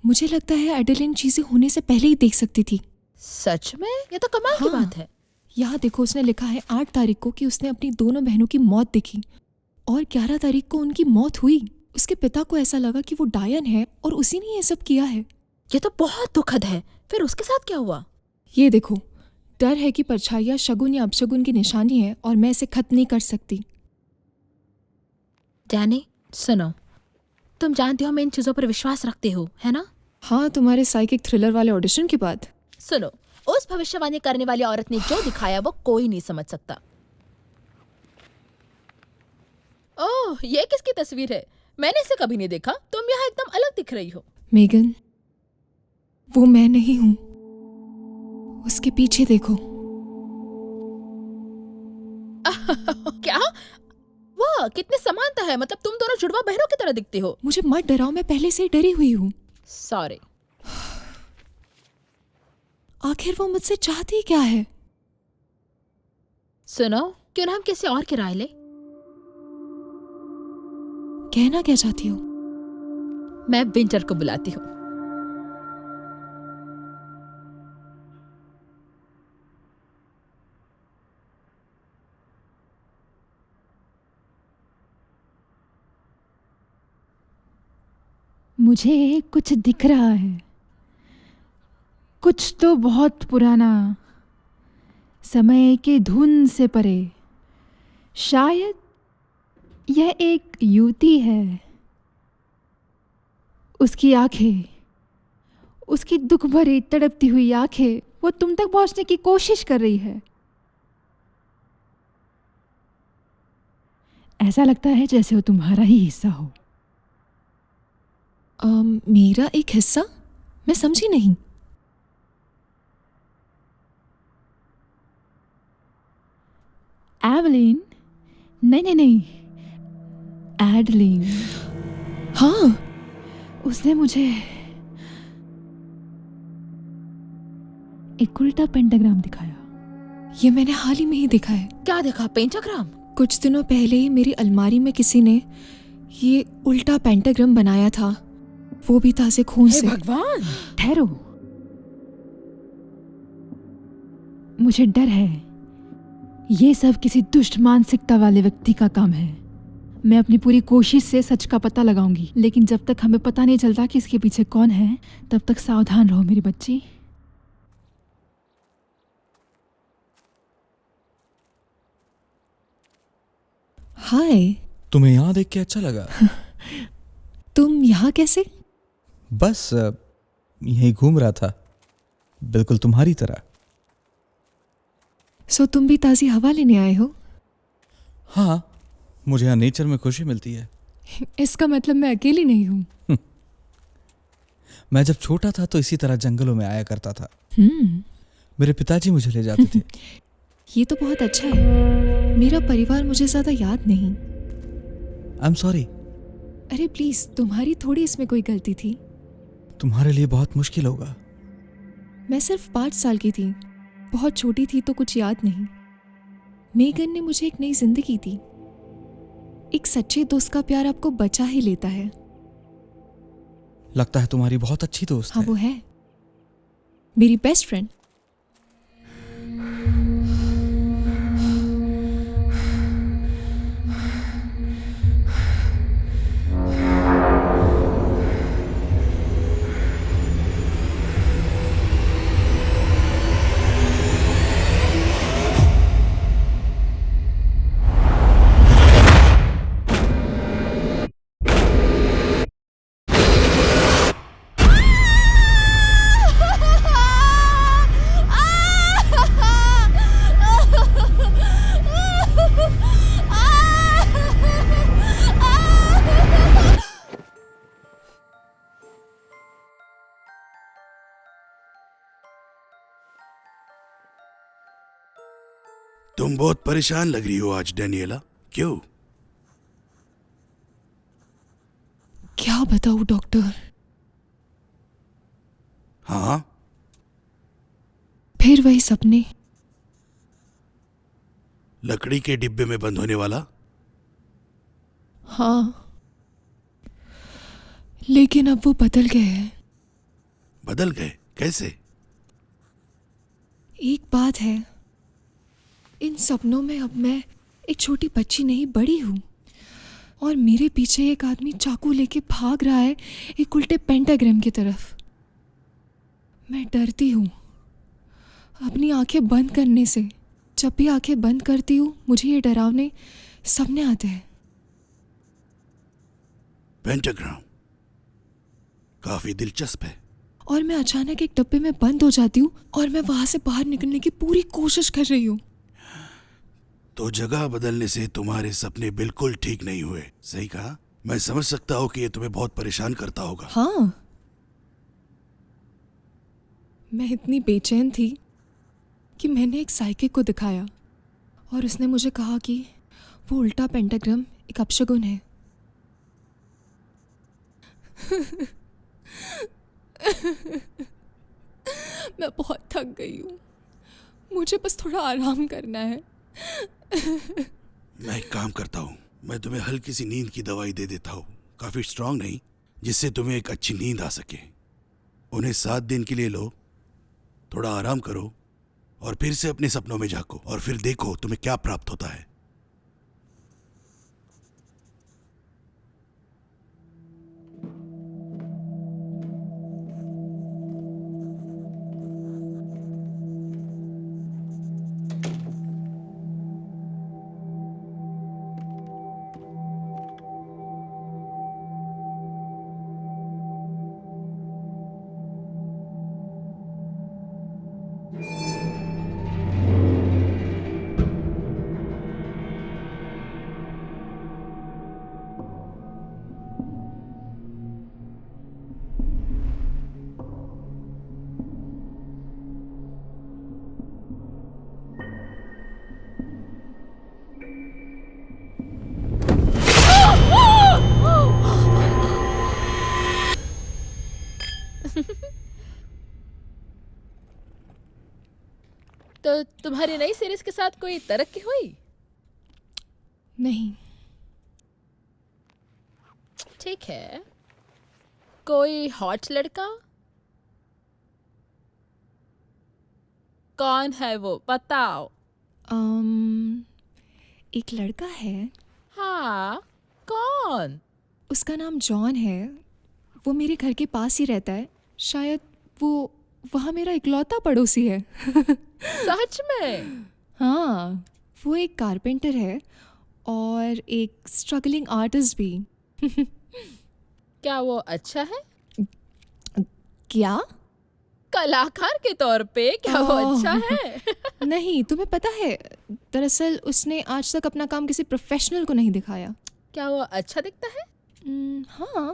मुझे लगता है एडेलिन चीजें होने से पहले ही देख सकती थी।
सच में? ये तो कमाल की
हाँ।
बात है।
यहाँ देखो, उसने लिखा है 8 तारीख को कि उसने अपनी दोनों बहनों की मौत देखी और 11 तारीख को उनकी मौत हुई। उसके पिता को ऐसा लगा कि वो डायन है और उसी ने ये सब किया है।
ये तो बहुत दुखद है। फिर उसके साथ क्या हुआ?
ये देखो, डर है कि परछाइयाँ शगुन या अपशगुन की निशानी है और मैं इसे खत्म नहीं कर सकती।
डैनी, सुनो, तुम जानती हो मैं इन चीजों पर विश्वास रखती हूँ, है ना?
हाँ, तुम्हारे साइकिक थ्रिलर वाले ऑडिशन के बाद।
सुनो, उस भविष्यवाणी करने वाली औरत ने जो दिखाया वो कोई नहीं समझ सकता। ओह, ये किसकी तस्वीर है? मैंने इसे कभी नहीं देखा। तुम यहाँ एकदम अलग दिख रही हो।
मेगन, वो मैं नहीं हूँ। उसके पीछे देखो।
क्या? वाह, कितनी समानता है। मतलब तुम दोनों जुड़वा बहनों की तरह दिखती हो।
मुझे मत डराओ, मैं पहले से ही डरी हुई हूँ।
सॉरी।
आखिर वो मुझसे चाहती क्या है?
सुनो, क्यों ना हम किसी और की राय ले?
कहना क्या चाहती हो?
मैं विंटर को बुलाती हूँ।
मुझे कुछ दिख रहा है, कुछ तो बहुत पुराना, समय के धुन से परे। शायद यह एक युवती है। उसकी आंखें, उसकी दुख भरी तड़पती हुई आंखें, वो तुम तक पहुंचने की कोशिश कर रही है। ऐसा लगता है जैसे वो तुम्हारा ही हिस्सा हो।
मेरा एक हिस्सा? मैं समझी नहीं।
एवलिन? नहीं, एडलिन।
हाँ,
उसने मुझे एक उल्टा पेंटाग्राम दिखाया।
ये मैंने हाल ही में ही देखा है।
क्या देखा? पेंटाग्राम?
कुछ दिनों पहले ही मेरी अलमारी में किसी ने ये उल्टा पेंटाग्राम बनाया था, वो भी ताजे खून
हे
से।
भगवान!
ठहरो, मुझे डर है ये सब किसी दुष्ट मानसिकता वाले व्यक्ति का काम है। मैं अपनी पूरी कोशिश से सच का पता लगाऊंगी, लेकिन जब तक हमें पता नहीं चलता कि इसके पीछे कौन है, तब तक सावधान रहो मेरी बच्ची।
हाय,
तुम्हें यहाँ देख के अच्छा लगा?
तुम यहाँ कैसे?
बस यहीं घूम रहा था, बिल्कुल तुम्हारी तरह।
सो तुम भी ताज़ी हवा लेने आए हो?
हाँ, मुझे यहाँ नेचर में खुशी मिलती है।
इसका मतलब मैं अकेली नहीं हूँ।
मैं जब छोटा था तो इसी तरह जंगलों में आया करता था।
हम्म,
मेरे पिताजी मुझे ले जाते थे।
ये तो बहुत अच्छा है। मेरा परिवार मुझे ज़्यादा याद नहीं।
I am sorry.
अरे प्लीज़, तुम्हारी थोड़ी इसमें कोई गलती थी।
तुम्हारे लिए बहुत मुश्किल होगा।
मैं सिर्फ 5 साल की थी, बहुत छोटी थी तो कुछ याद नहीं। मेगन ने मुझे एक नई जिंदगी दी। एक सच्चे दोस्त का प्यार आपको बचा ही लेता है।
लगता है तुम्हारी बहुत अच्छी दोस्त
हाँ,
है।
वो है मेरी बेस्ट फ्रेंड।
तुम बहुत परेशान लग रही हो आज डेनियला, क्यों?
क्या बताऊँ डॉक्टर?
हाँ,
फिर वही सपने।
लकड़ी के डिब्बे में बंद होने वाला?
हाँ, लेकिन अब वो बदल गए हैं।
बदल गए? कैसे?
एक बात है, इन सपनों में अब मैं एक छोटी बच्ची नहीं, बड़ी हूँ, और मेरे पीछे एक आदमी चाकू लेके भाग रहा है एक उल्टे पेंटाग्राम की तरफ। मैं डरती हूँ अपनी आंखें बंद करने से। जब भी आंखें बंद करती हूँ मुझे ये डरावने सपने आते हैं।
पेंटाग्राम काफी दिलचस्प है।
और मैं अचानक एक डब्बे में बंद हो जाती हूँ और मैं वहां से बाहर निकलने की पूरी कोशिश कर रही हूँ।
तो जगह बदलने से तुम्हारे सपने बिल्कुल ठीक नहीं हुए, सही कहा। मैं समझ सकता हूँ कि ये तुम्हें बहुत परेशान करता होगा।
हाँ, मैं इतनी बेचैन थी कि मैंने एक साइकिक को दिखाया और उसने मुझे कहा कि वो उल्टा पेंटाग्राम एक अपशगुन है। मैं बहुत थक गई हूँ, मुझे बस थोड़ा आराम करना है।
मैं एक काम करता हूँ, मैं तुम्हें हल्की सी नींद की दवाई दे देता हूँ, काफी स्ट्रांग नहीं, जिससे तुम्हें एक अच्छी नींद आ सके। उन्हें 7 दिन के लिए लो, थोड़ा आराम करो और फिर से अपने सपनों में झांको और फिर देखो तुम्हें क्या प्राप्त होता है।
तो तुम्हारी नई सीरीज के साथ कोई तरक्की हुई?
नहीं।
ठीक है, कोई हॉट लड़का? कौन है वो, बताओ।
एक लड़का है,
हाँ, कौन?
उसका नाम जॉन है। वो मेरे घर के पास ही रहता है। शायद वो वहाँ मेरा इकलौता पड़ोसी है।
सच में?
हाँ, वो एक कारपेंटर है और एक स्ट्रगलिंग आर्टिस्ट भी।
क्या वो अच्छा है?
क्या?
कलाकार के तौर पे क्या वो अच्छा है?
नहीं, तुम्हें पता है, दरअसल उसने आज तक अपना काम किसी प्रोफेशनल को नहीं दिखाया।
क्या वो अच्छा दिखता है?
हाँ।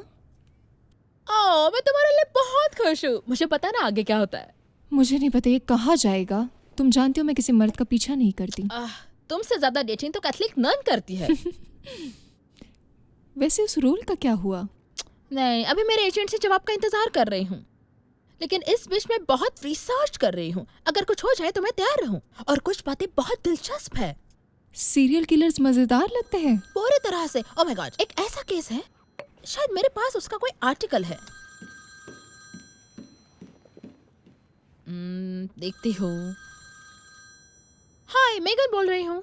ओह, मैं तुम्हारे लिए बहुत खुश हूँ। मुझे पता ना आगे क्या होता है।
मुझे नहीं पता ये कहाँ जाएगा। तुम जानती हो मैं किसी मर्द का पीछा नहीं करती।
तुमसे ज्यादा डेटिंग तो कैथलिक नन करती है।
वैसे उस रोल का क्या हुआ?
नहीं, अभी मेरे एजेंट से जवाब का इंतजार कर रही हूँ, लेकिन इस बीच में बहुत रिसर्च कर रही हूँ। अगर कुछ हो जाए तो मैं तैयार रहूँ। और कुछ बातें बहुत दिलचस्प है।
सीरियल किलर्स मजेदार लगते हैं।
पूरी तरह से। ओह माय गॉड, एक ऐसा केस है, शायद मेरे पास उसका कोई आर्टिकल है। देखती हूँ। हाय, मेगन बोल रही हूँ।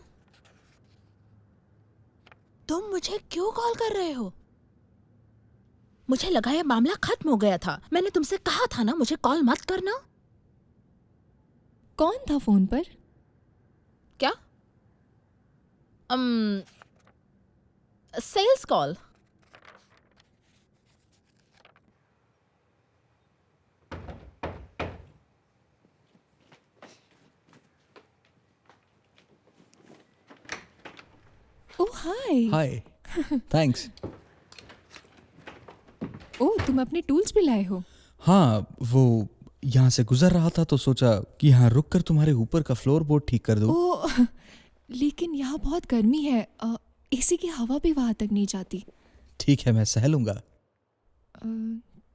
तुम मुझे क्यों कॉल कर रहे हो? मुझे लगा ये मामला खत्म हो गया था। मैंने तुमसे कहा था ना मुझे कॉल मत करना।
कौन था फोन पर?
क्या? Sales call.
Oh hi.
Hi, thanks.
Oh, तुम अपने टूल्स भी लाए हो?
हाँ, वो यहाँ से गुजर रहा था तो सोचा कि यहाँ रुक कर तुम्हारे ऊपर का फ्लोर बोर्ड ठीक कर दूँ।
ओह, लेकिन यहाँ बहुत गर्मी है। एसी की हवा भी वहाँ तक नहीं जाती।
ठीक है, मैं सह लूँगा।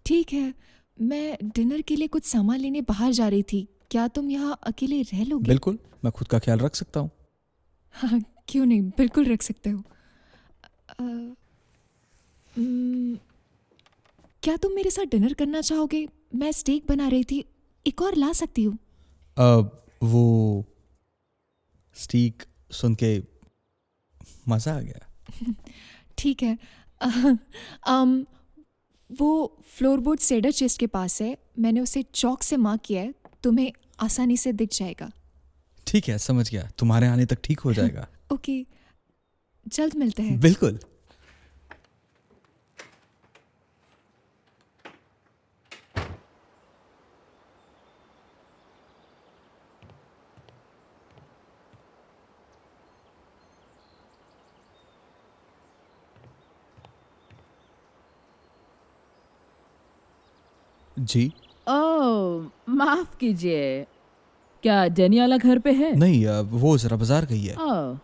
ठीक है, मैं डिनर के लिए कुछ सामान लेने बाहर जा रही थी। क्या तुम यहाँ अकेले रह लोगे?
बिल्कुल, मैं खुद का ख्याल रख सकता हूँ।
हाँ, क्यों नहीं, बिल्कुल रख सकते हो। क्या तुम मेरे साथ डिनर करना चाहोगे? मैं स्टेक बना रही थी, एक और ला सकती हूँ।
वो स्टीक सुन के मज़ा आ गया।
ठीक है। वो फ्लोरबोर्ड सेडर चेस्ट के पास है, मैंने उसे चौक से मार्क किया है, तुम्हें आसानी से दिख जाएगा।
ठीक है, समझ गया, तुम्हारे आने तक ठीक हो जाएगा।
ओके, जल्द मिलते हैं।
बिल्कुल। जी
ओह, माफ कीजिए, क्या डेनियाला घर पे है?
नहीं, वो जरा बाजार गई है।
ओह,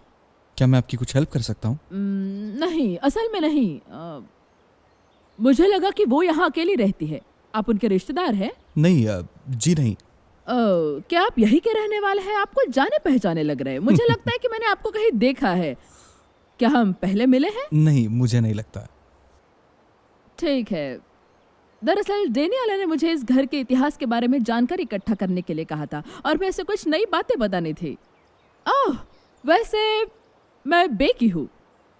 क्या मैं आपकी कुछ हेल्प कर सकता हूँ?
नहीं, असल में नहीं। मुझे लगा कि वो यहाँ अकेली रहती है। आप उनके रिश्तेदार हैं?
नहीं, जी नहीं।
ओह, क्या आप यही के रहने वाले हैं? आपको जाने पहचाने लग रहे हैं। मुझे लगता है कि मैंने आपको कहीं देखा है। क्या हम पहले मिले हैं?
नहीं, मुझे नहीं लगता।
ठीक है। दरअसल डेनियाला ने मुझे इस घर के इतिहास के बारे में जानकारी इकट्ठा करने के लिए कहा था और मैं इसे कुछ नई बातें बतानी थी। ओह, वैसे मैं बेकी हूँ।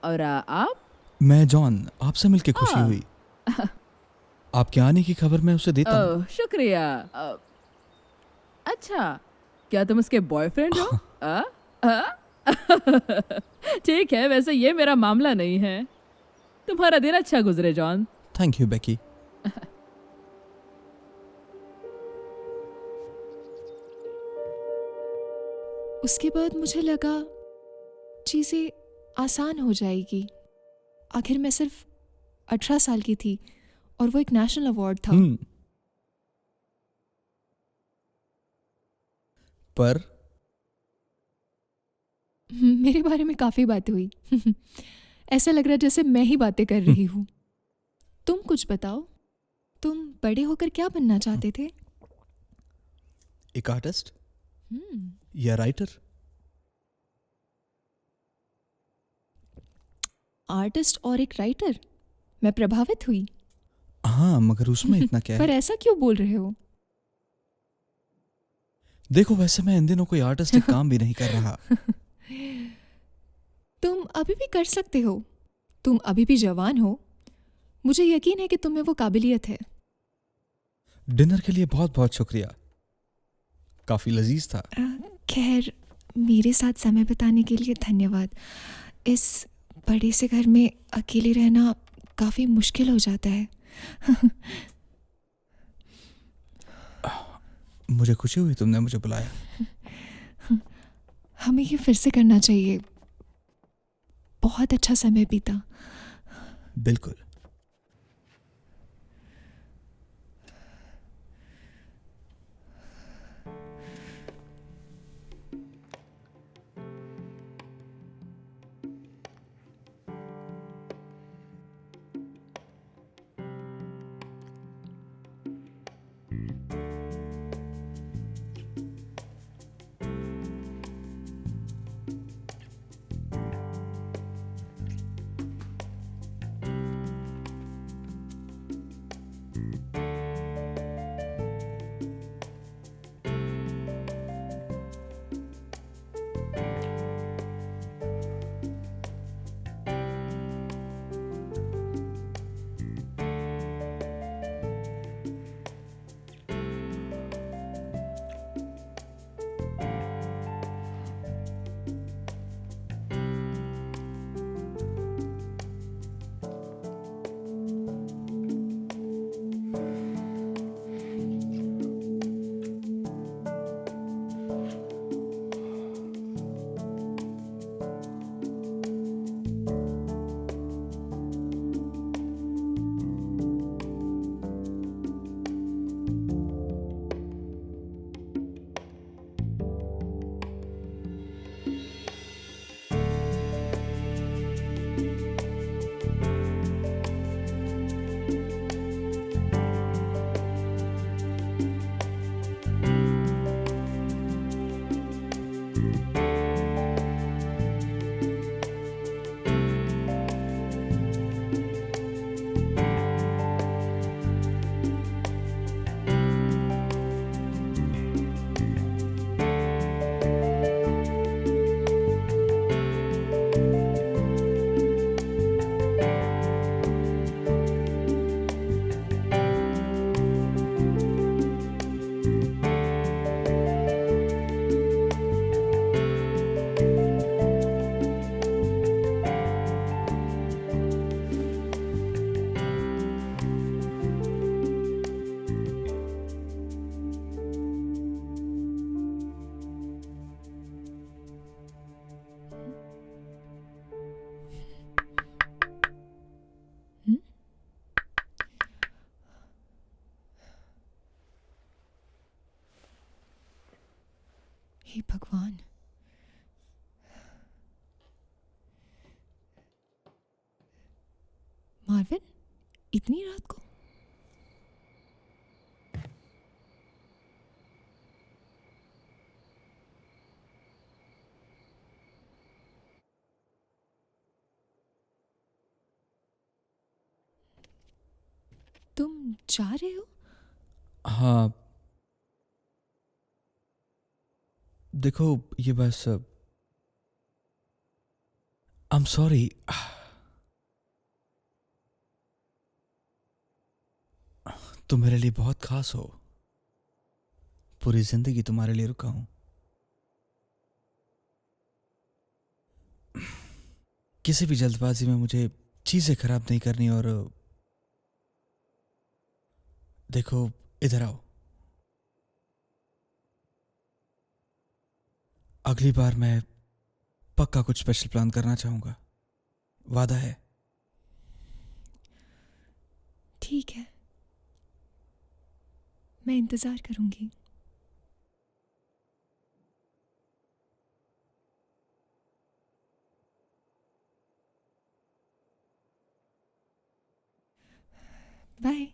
और आप?
मैं जॉन, आपसे मिलके खुशी
हाँ।
हुई। आपके आने की खबर मैं उसे देता हूँ।
ओह, शुक्रिया। अच्छा, क्या तुम उसके बॉयफ्रेंड हो? ठीक है, वैसे ये मेरा मामला नहीं है। तुम्हारा दिन अच्छा गुजरे जॉन।
Thank you Beki.
उसके बाद मुझे लगा चीज़ें आसान हो जाएगी। आखिर मैं सिर्फ 18 साल की थी और वो एक नेशनल अवार्ड था।
पर
मेरे बारे में काफ़ी बातें हुई। ऐसा लग रहा है जैसे मैं ही बातें कर रही हूँ। तुम कुछ बताओ, तुम बड़े होकर क्या बनना चाहते थे?
एक आर्टिस्ट या राइटर?
आर्टिस्ट और एक राइटर? मैं प्रभावित हुई।
हाँ, मगर उसमें इतना क्या
पर
है?
ऐसा क्यों बोल रहे हो?
देखो, वैसे मैं इन दिनों कोई आर्टिस्टिक काम भी नहीं कर रहा।
तुम अभी भी कर सकते हो, तुम अभी भी जवान हो। मुझे यकीन है कि तुम्हें वो काबिलियत है।
डिनर के लिए बहुत बहुत शुक्रिया, काफी लजीज था।
खैर, मेरे साथ समय बिताने के लिए धन्यवाद। इस बड़े से घर में अकेले रहना काफ़ी मुश्किल हो जाता है।
मुझे खुशी हुई तुमने मुझे बुलाया।
हमें ये फिर से करना चाहिए। बहुत अच्छा समय बीता।
बिल्कुल।
हे भगवान। मार्विन, इतनी रात को? तुम जा रहे हो?
हाँ, देखो ये बस आई एम सॉरी। तुम मेरे लिए बहुत खास हो। पूरी जिंदगी तुम्हारे लिए रुका हूं। किसी भी जल्दबाजी में मुझे चीजें खराब नहीं करनी। और देखो, इधर आओ। अगली बार मैं पक्का कुछ स्पेशल प्लान करना चाहूंगा। वादा है?
ठीक है, मैं इंतजार करूंगी। बाय।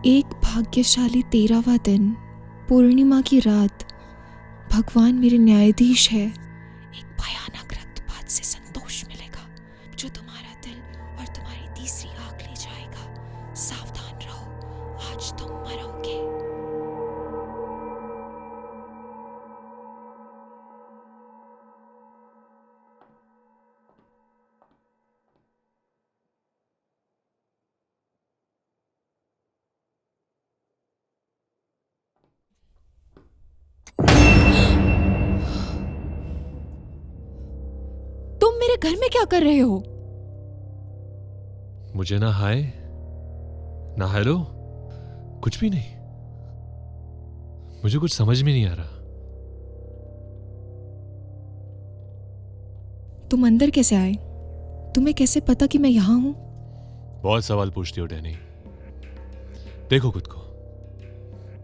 एक भाग्यशाली 13वां दिन, पूर्णिमा की रात। भगवान मेरे न्यायाधीश है। एक भयानक रक्तपात से संतोष मिलेगा जो तुम्हारा दिल और तुम्हारी तीसरी आंख ले जाएगा। सावधान रहो, आज तुम मरोगे। तुम मेरे घर में क्या कर रहे हो?
मुझे ना हाय ना हेलो, कुछ भी नहीं। मुझे कुछ समझ में नहीं आ रहा।
तुम अंदर कैसे आए? तुम्हें कैसे पता कि मैं यहाँ हूँ?
बहुत सवाल पूछती हो डैनी। देखो खुद को,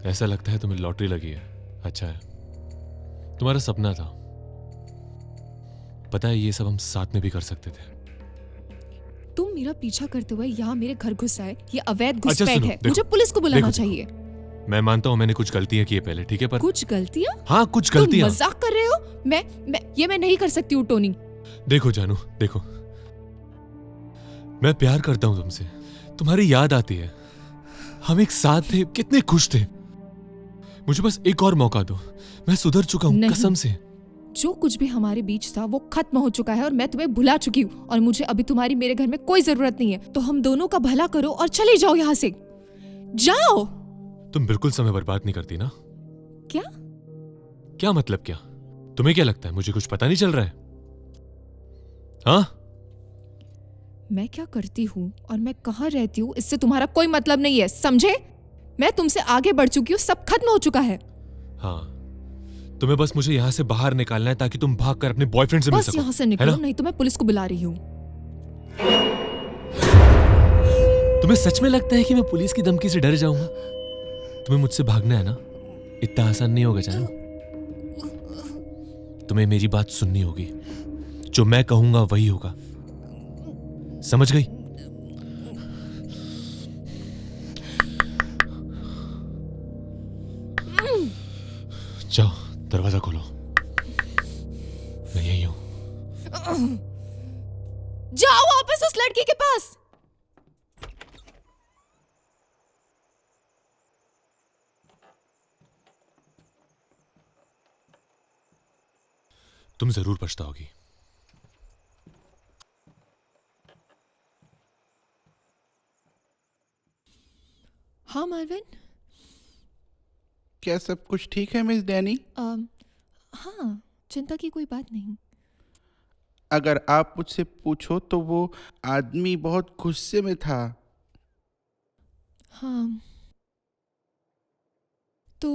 ऐसा लगता है तुम्हें लॉटरी लगी है। अच्छा है, तुम्हारा सपना था। पता है ये सब हम साथ में भी कर सकते थे।
तुम मेरा पीछा करते हुए यहाँ मेरे घर घुस आए, ये अवैध
अच्छा
घुसपैठ
सुनो,
है।
देखो,
मुझे पुलिस को बुलाना
देखो,
चाहिए।
मैं मानता हूं मैंने कुछ गलतियां की है पहले, ठीक है, पर
कुछ गलतियाँ?
हाँ कुछ
तुम
गलतियां।
मजाक कर रहे हो? मैं नहीं कर सकती हूँ टोनी।
देखो जानू, देखो, मैं प्यार करता हूं तुमसे। तुम्हारी याद आती है। हम एक साथ थे, कितने खुश थे। मुझे बस एक और मौका दो। मैं सुधर चुका हूं,
नहीं।
कसम से।
जो कुछ भी हमारे बीच था वो खत्म हो चुका है और मैं तुम्हें भुला चुकी हूँ। और मुझे अभी तुम्हारी मेरे घर में कोई जरूरत नहीं है। तो हम दोनों का भला करो और चले जाओ यहाँ से। जाओ।
तुम बिल्कुल समय बर्बाद नहीं करती ना?
क्या?
क्या मतलब क्या? तुम्हें क्या लगता है मुझे कुछ पता नहीं चल रहा है? हाँ?
मैं क्या करती हूँ और मैं कहाँ रहती हूँ इससे तुम्हारा कोई मतलब नहीं है, समझे? मैं तुमसे आगे बढ़ चुकी हूँ, सब खत्म हो चुका है।
हाँ, तुम्हें बस मुझे यहाँ से बाहर निकालना है ताकि तुम भागकर अपने बॉयफ्रेंड से मिल
बस
सको,
यहाँ से
है
निकलो,
ना?
नहीं तो मैं पुलिस को बुला रही हूँ।
तुम्हें सच में लगता है कि मैं पुलिस की धमकी से डर जाऊंगा? तुम्हें मुझसे भागना है ना? इतना आसान नहीं होगा जानू। तुम्हें मेरी बात सुननी होगी। जो मैं कहूंगा वही होगा। समझ गई? जाओ, दरवाजा खोलो। मैं यही हूं।
जाओ वापस उस लड़की के पास।
तुम जरूर पछताओगी।
हाँ मार्विन।
क्या सब कुछ ठीक है मिस डैनी?
हाँ, चिंता की कोई बात नहीं।
अगर आप मुझसे पूछो तो वो आदमी बहुत गुस्से में था।
हाँ, तो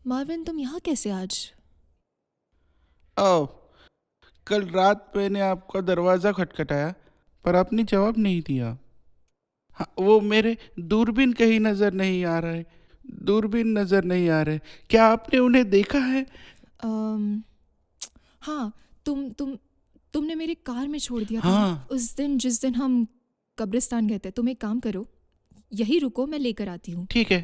मार्विन तुम यहाँ कैसे आज?
ओह, कल रात मैंने आपका दरवाज़ा खटखटाया पर आपने जवाब नहीं दिया। हाँ, वो मेरे दूरबीन कहीं नज़र नहीं आ रहे। दूरबीन नज़र नहीं आ रहे। क्या आपने उन्हें देखा है?
हाँ, तुमने मेरी कार में छोड़ दिया था
हाँ।
उस दिन जिस दिन हम कब्रिस्तान गए थे। तुम एक काम करो, यही रुको, मैं लेकर आती हूँ।
ठीक है।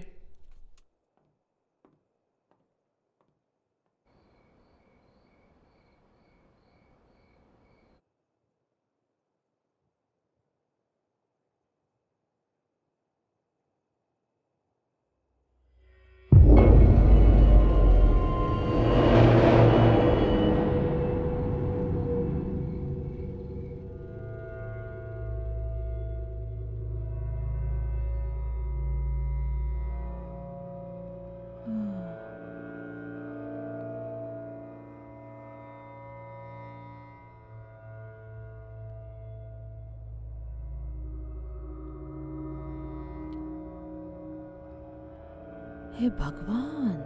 हे भगवान।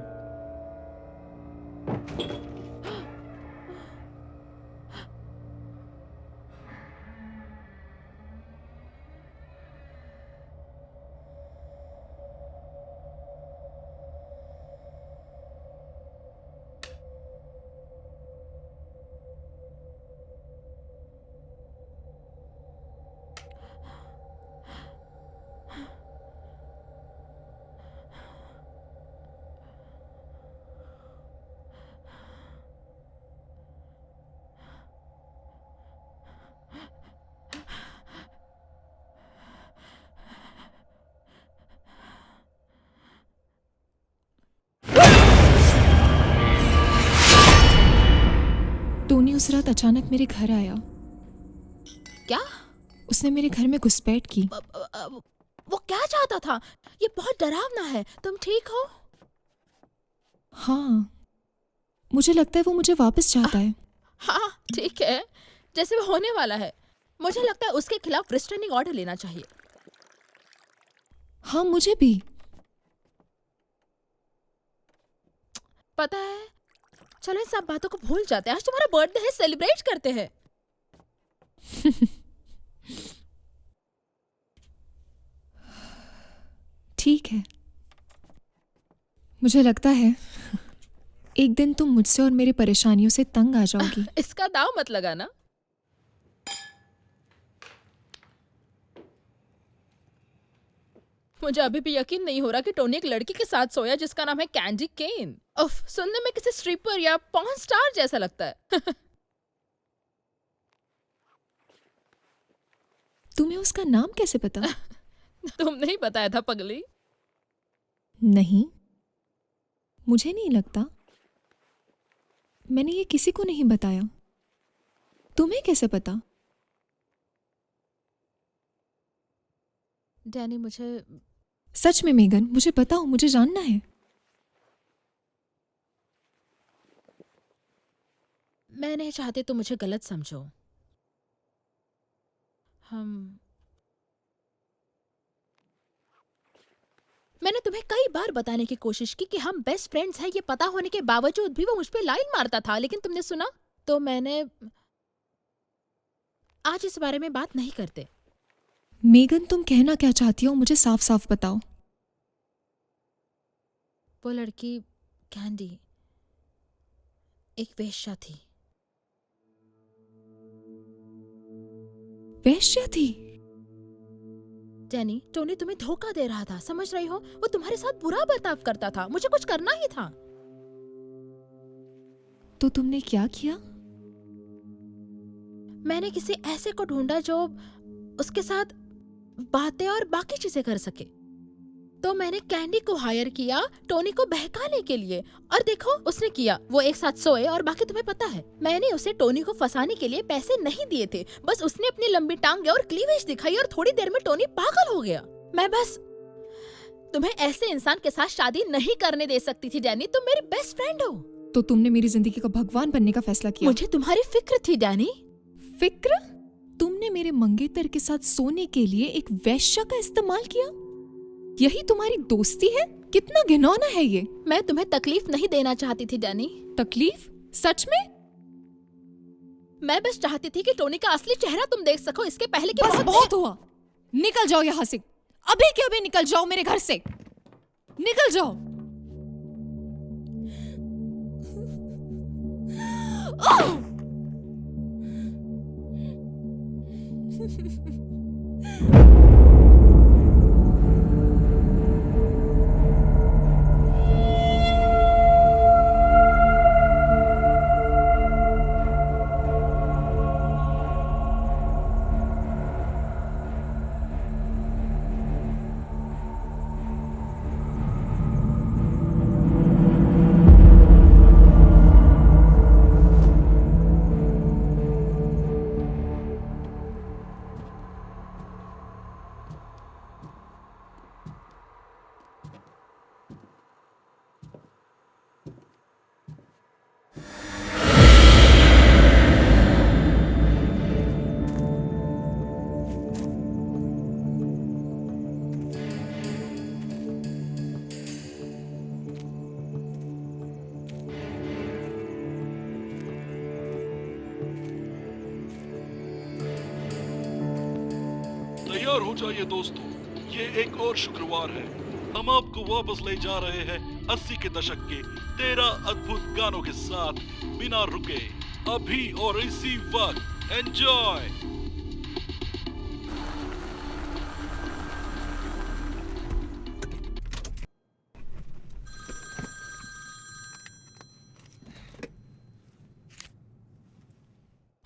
टोनी उस रात अचानक मेरे घर आया।
क्या?
उसने मेरे घर में घुसपैठ की।
वो क्या चाहता था? ये बहुत डरावना है। तुम ठीक हो?
हाँ, मुझे लगता है वो मुझे वापस चाहता है।
हाँ ठीक है, जैसे वो होने वाला है। मुझे लगता है उसके खिलाफ रिस्ट्रेनिंग ऑर्डर लेना चाहिए।
हाँ, मुझे भी।
पता है, चलो इन सब बातों को भूल जाते हैं। आज तुम्हारा बर्थडे है, सेलिब्रेट करते हैं।
ठीक है, मुझे लगता है एक दिन तुम मुझसे और मेरी परेशानियों से तंग आ जाओगी।
इसका दाव मत लगाना। मुझे अभी भी यकीन नहीं हो रहा कि टोनी एक लड़की के साथ सोया जिसका नाम है कैंडी केन। उफ, सुनने में किसी स्ट्रिपर या पॉर्न स्टार जैसा लगता है।
तुम्हें उसका नाम कैसे पता?
तुमने ही बताया था पगली।
नहीं, मुझे नहीं लगता। मैंने ये किसी को नहीं बताया। तुम्हें कैसे पता?
डैनी, मुझे
सच में मेगन, मुझे बताओ, मुझे जानना है।
मैं नहीं चाहती तुम मुझे गलत समझो। मैंने तुम्हें कई बार बताने की कोशिश की कि हम बेस्ट फ्रेंड्स हैं। ये पता होने के बावजूद भी वो मुझ पे लाइन मारता था, लेकिन तुमने सुना। तो मैंने आज इस बारे में बात नहीं करते।
मेगन, तुम कहना क्या चाहती हो, मुझे साफ साफ बताओ।
वो लड़की कैंडी एक वेश्या थी।
वैश्या थी।
डैनी, टोनी तुम्हें धोखा दे रहा था, समझ रही हो? वो तुम्हारे साथ बुरा बर्ताव करता था, मुझे कुछ करना ही था।
तो तुमने क्या किया?
मैंने किसी ऐसे को ढूंढा जो उसके साथ बातें और बाकी चीजें कर सके। तो मैंने कैंडी को हायर किया टोनी को बहकाने के लिए, और देखो उसने किया। वो एक साथ सोए, और बाकी तुम्हें पता है मैंने उसे टोनी को फंसाने के लिए पैसे नहीं दिए थे। बस उसने अपनी लंबी टांगे और क्लीवेज दिखाई और थोड़ी देर में टोनी पागल हो गया। मैं बस तुम्हें ऐसे इंसान के साथ शादी नहीं करने दे सकती थी डैनी, तुम मेरी बेस्ट फ्रेंड हो।
तो तुमने मेरी जिंदगी का भगवान बनने का फैसला किया।
मुझे तुम्हारी फिक्र थी डैनी।
फिक्र? तुमने मेरे मंगेतर के साथ सोने के लिए एक वैश्या का इस्तेमाल किया? यही तुम्हारी दोस्ती है? कितना घिनौना है ये।
मैं तुम्हें तकलीफ नहीं देना चाहती थी डैनी।
तकलीफ? सच में?
मैं बस चाहती थी कि टोनी का असली चेहरा तुम देख सको, इसके पहले कि
बस बहुत हुआ। निकल जाओ यहाँ से, अभी के अभी निकल जाओ मेरे घर से, निकल जाओ। ओह!
तैयार हो जाइए दोस्तों, ये एक और शुक्रवार है। हम आपको वापस ले जा रहे हैं 80 के दशक के 13 अद्भुत गानों के साथ, बिना रुके, अभी और इसी वक्त। एंजॉय।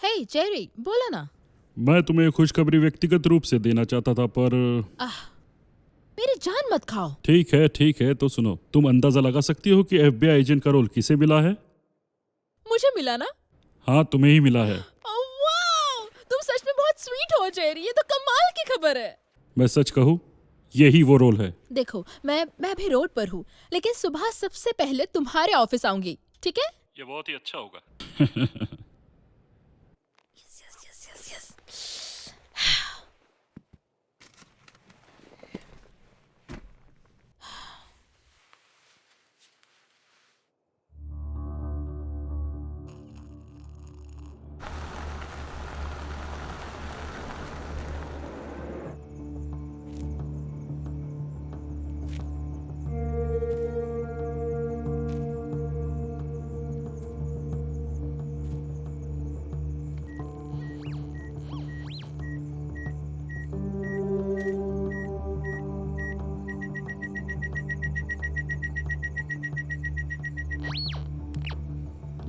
हे जेरी, बोला ना।
मैं तुम्हें खुशखबरी व्यक्तिगत रूप से देना चाहता था, पर
मेरी जान मत खाओ।
ठीक है, तो सुनो। तुम अंदाजा लगा सकती हो कि FBI एजेंट का रोल किसे मिला है?
मुझे मिला ना?
हाँ, तुम्हें ही मिला है।
वाओ, तुम सच में बहुत स्वीट हो जेरी, ये तो कमाल की खबर है।
मैं सच कहूँ, यही वो रोल है।
देखो, मैं अभी रोड पर हूँ, लेकिन सुबह सबसे पहले तुम्हारे ऑफिस आऊंगी, ठीक है?
ये बहुत ही अच्छा होगा।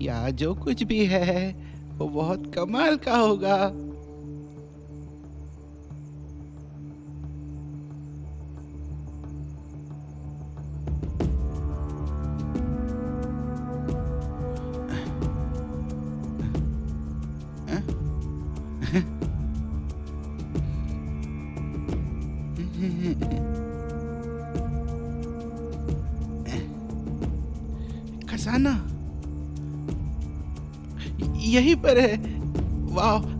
या जो कुछ भी है वो बहुत कमाल का होगा। खजाना यहीं पर है। वाह,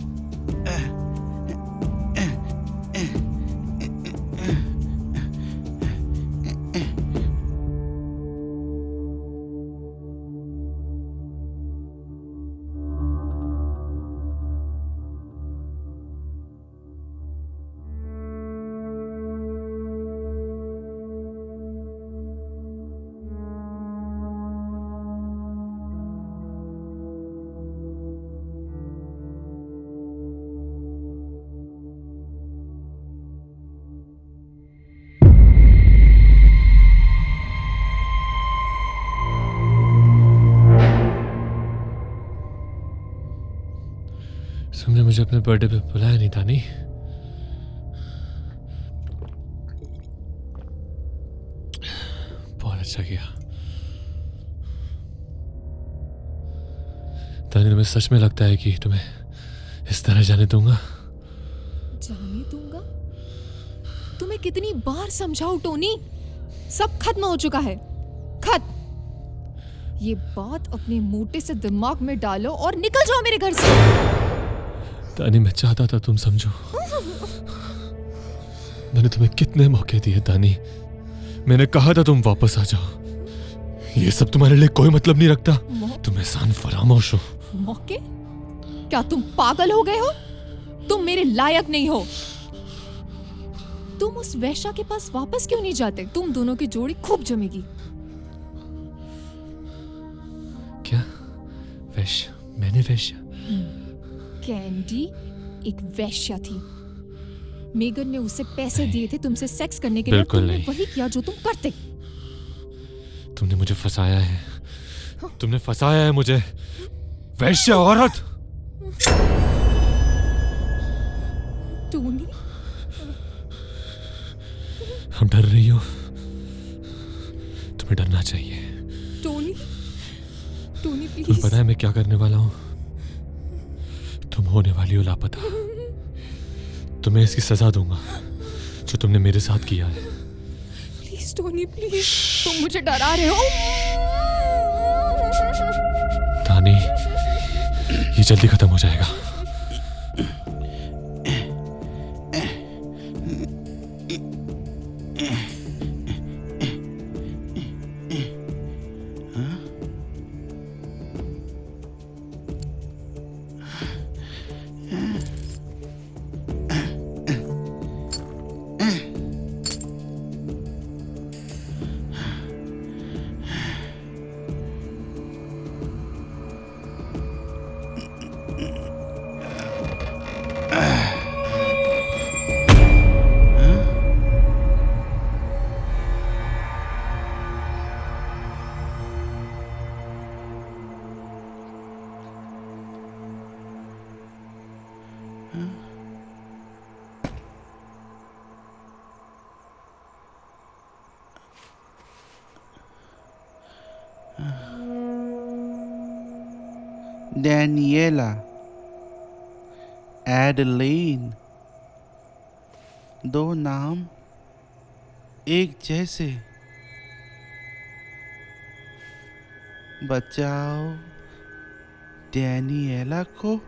मुझे अपने बर्थडे पे बुलाया नहीं दानी। बहुत अच्छा किया दानी। तुम्हें सच में लगता है कि तुम्हें इस तरह जाने दूंगा?
जाने दूंगा? तुम्हें कितनी बार समझाऊं टोनी, सब खत्म हो चुका है, खत्म। ये बात अपने मोटे से दिमाग में डालो और निकल जाओ मेरे घर से।
दानी मैं चाहता था तुम समझो। मैंने तुम्हें कितने मौके दिए दानी। मैंने कहा था तुम वापस आ जाओ। ये सब तुम्हारे लिए कोई मतलब नहीं रखता। तुम एहसान फरामोश हो।
मौके? क्या तुम पागल हो गए हो? तुम मेरे लायक नहीं हो। तुम उस वैश्या के पास वापस क्यों नहीं जाते? तुम दोनों की जोड़ी खूब जमेगी।
क्या वैश्या? मैंने वैश्या?
कैंडी एक वैश्या थी। मेगन ने उसे पैसे दिए थे तुमसे सेक्स करने के लिए।
बिल्कुल
तुमने
नहीं।
वही किया जो तुम करते।
तुमने मुझे फंसाया है। तुमने फंसाया है मुझे, वैश्या औरत।
टोनी,
हम डर रही हो? तुम्हें डरना चाहिए।
टोनी, टोनी
तुम्हें
प्लीज।
पता है मैं क्या करने वाला हूं? तुम होने वाली हो लापता। तुम्हें इसकी सजा दूंगा जो तुमने मेरे साथ किया है।
प्लीज टोनी प्लीज, तुम मुझे डरा रहे हो।
दानी, ये जल्दी खत्म हो जाएगा।
डैनियला, एडलीन, दो नाम एक जैसे। बचाओ डैनियला को।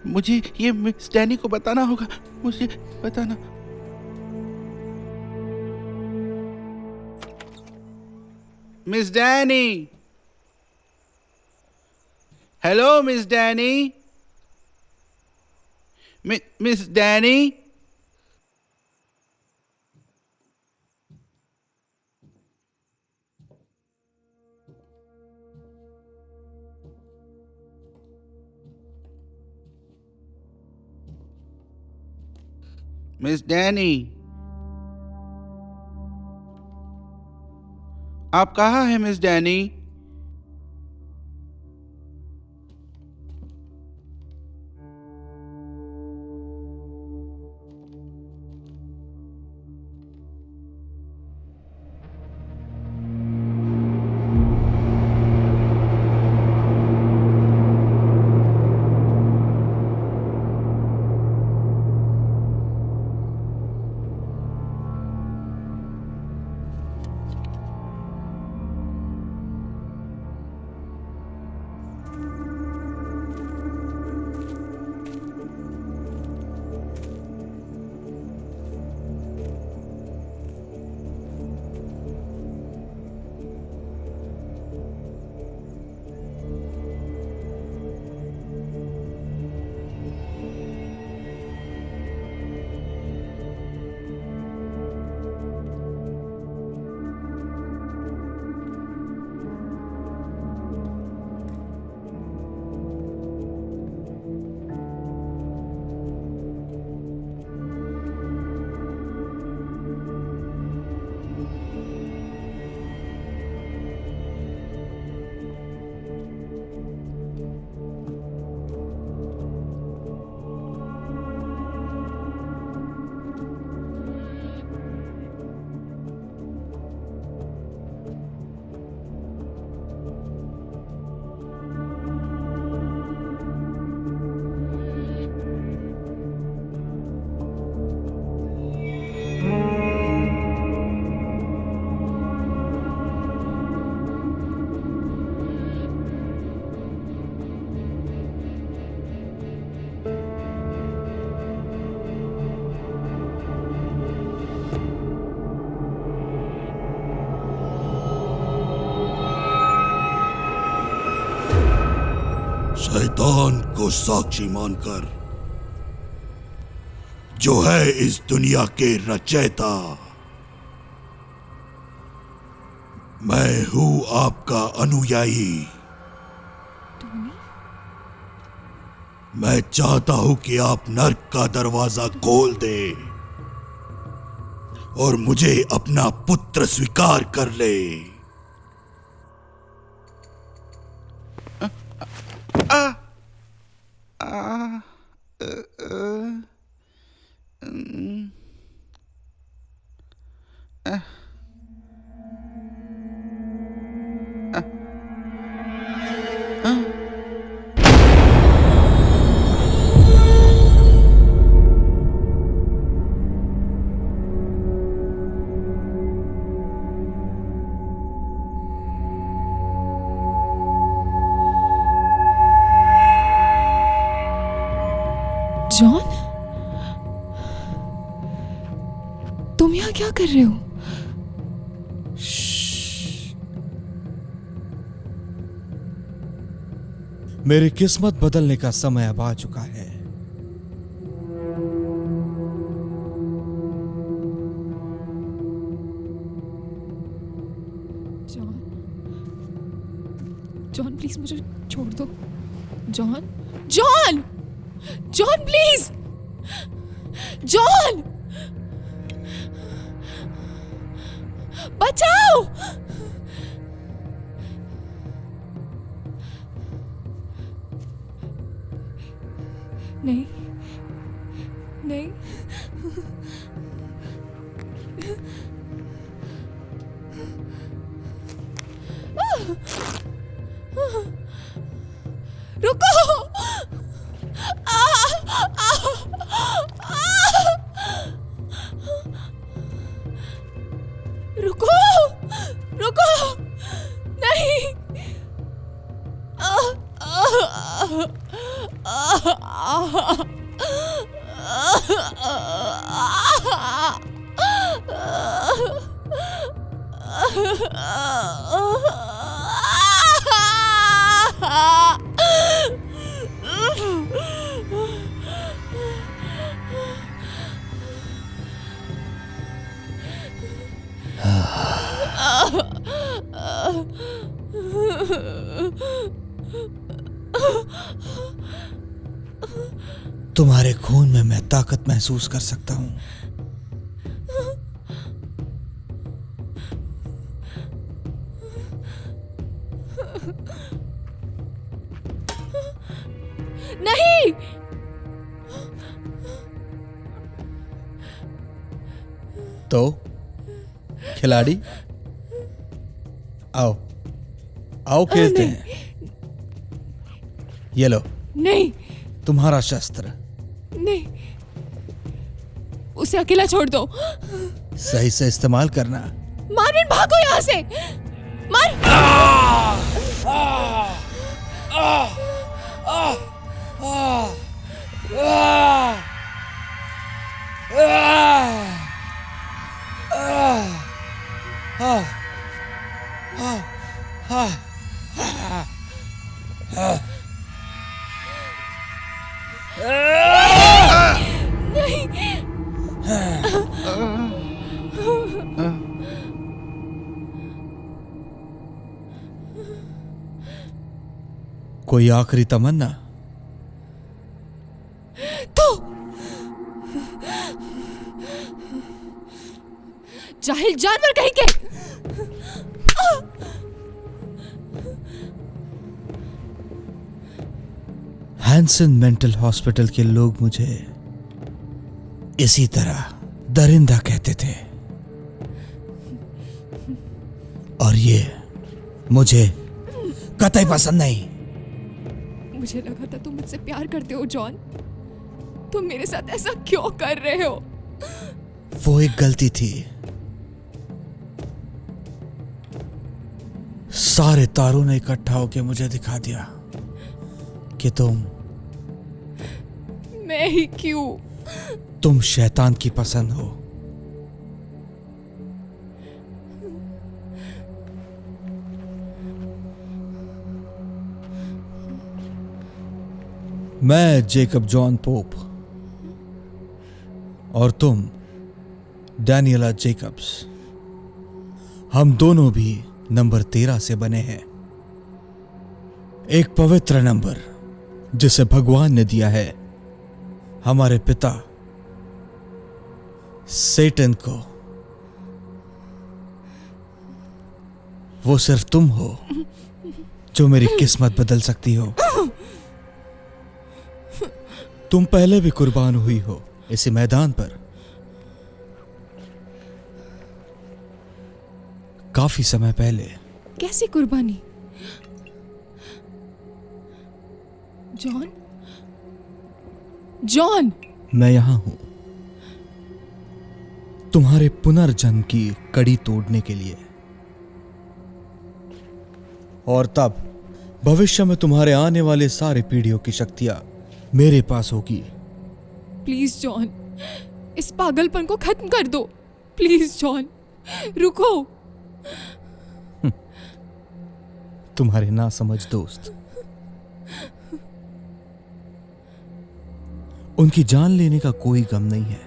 मुझे ये मिस डैनी को बताना होगा। मुझे बताना। Miss Danny, hello miss Danny. Miss Danny, miss Danny, आप कहाँ हैं मिस डैनी?
शैतान को साक्षी मानकर, जो है इस दुनिया के रचयिता, मैं हूं आपका अनुयायी। मैं चाहता हूं कि आप नर्क का दरवाजा खोल दे और मुझे अपना पुत्र स्वीकार कर ले।
जॉन, तुम यहाँ क्या कर रहे हो?
मेरी किस्मत बदलने का समय अब आ चुका है।
जॉन, जॉन प्लीज मुझे छोड़ दो। John, John, John please, John, बचाओ। नहीं, नहीं, रुको। रुको, रुको, नहीं।
तुम्हारे खून में मैं ताकत महसूस कर सकता हूं।
नहीं,
तो खिलाड़ी, आओ आओ खेलते हैं। ये लो
नहीं,
तुम्हारा शस्त्र।
नहीं, उसे अकेला छोड़ दो।
सही से इस्तेमाल करना।
मार्विन, भागो यहाँ से। मार।
कोई आखिरी तमन्ना?
तो जाहिल जानवर कहीं के।
हैंसन मेंटल हॉस्पिटल के लोग मुझे इसी तरह दरिंदा कहते थे, और ये मुझे कतई पसंद नहीं।
मुझे लगा था तुम मुझसे प्यार करते हो जॉन। तुम मेरे साथ ऐसा क्यों कर रहे हो?
वो एक गलती थी। सारे तारों ने इकट्ठा होकर मुझे दिखा दिया कि
मैं ही क्यों?
तुम शैतान की पसंद हो। मैं जेकब जॉन पोप और तुम डैनियला जेकब्स, हम दोनों भी नंबर 13 से बने हैं। एक पवित्र नंबर जिसे भगवान ने दिया है हमारे पिता सेटन को। वो सिर्फ तुम हो जो मेरी किस्मत बदल सकती हो। तुम पहले भी कुर्बान हुई हो इसी मैदान पर। काफी समय पहले।
कैसी कुर्बानी? जॉन, जॉन,
मैं यहां हूं तुम्हारे पुनर्जन्म की कड़ी तोड़ने के लिए, और तब भविष्य में तुम्हारे आने वाले सारे पीढ़ियों की शक्तियां मेरे पास होगी।
प्लीज जॉन, इस पागलपन को खत्म कर दो। प्लीज जॉन, रुको।
तुम्हारे नासमझ दोस्त उनकी जान लेने का कोई गम नहीं है।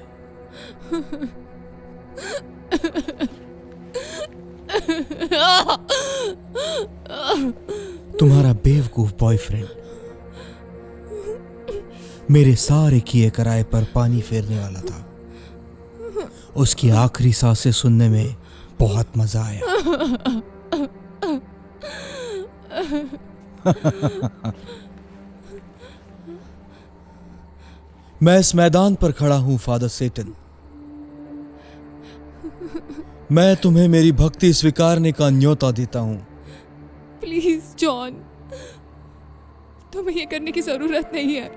तुम्हारा बेवकूफ बॉयफ्रेंड मेरे सारे किए कराए पर पानी फेरने वाला था। उसकी आखिरी सांसें सुनने में बहुत मजा आया। मैं इस मैदान पर खड़ा हूं फादर सेटन। मैं तुम्हें मेरी भक्ति स्वीकारने का न्योता देता हूं।
प्लीज जॉन, तुम्हें ये करने की जरूरत नहीं है।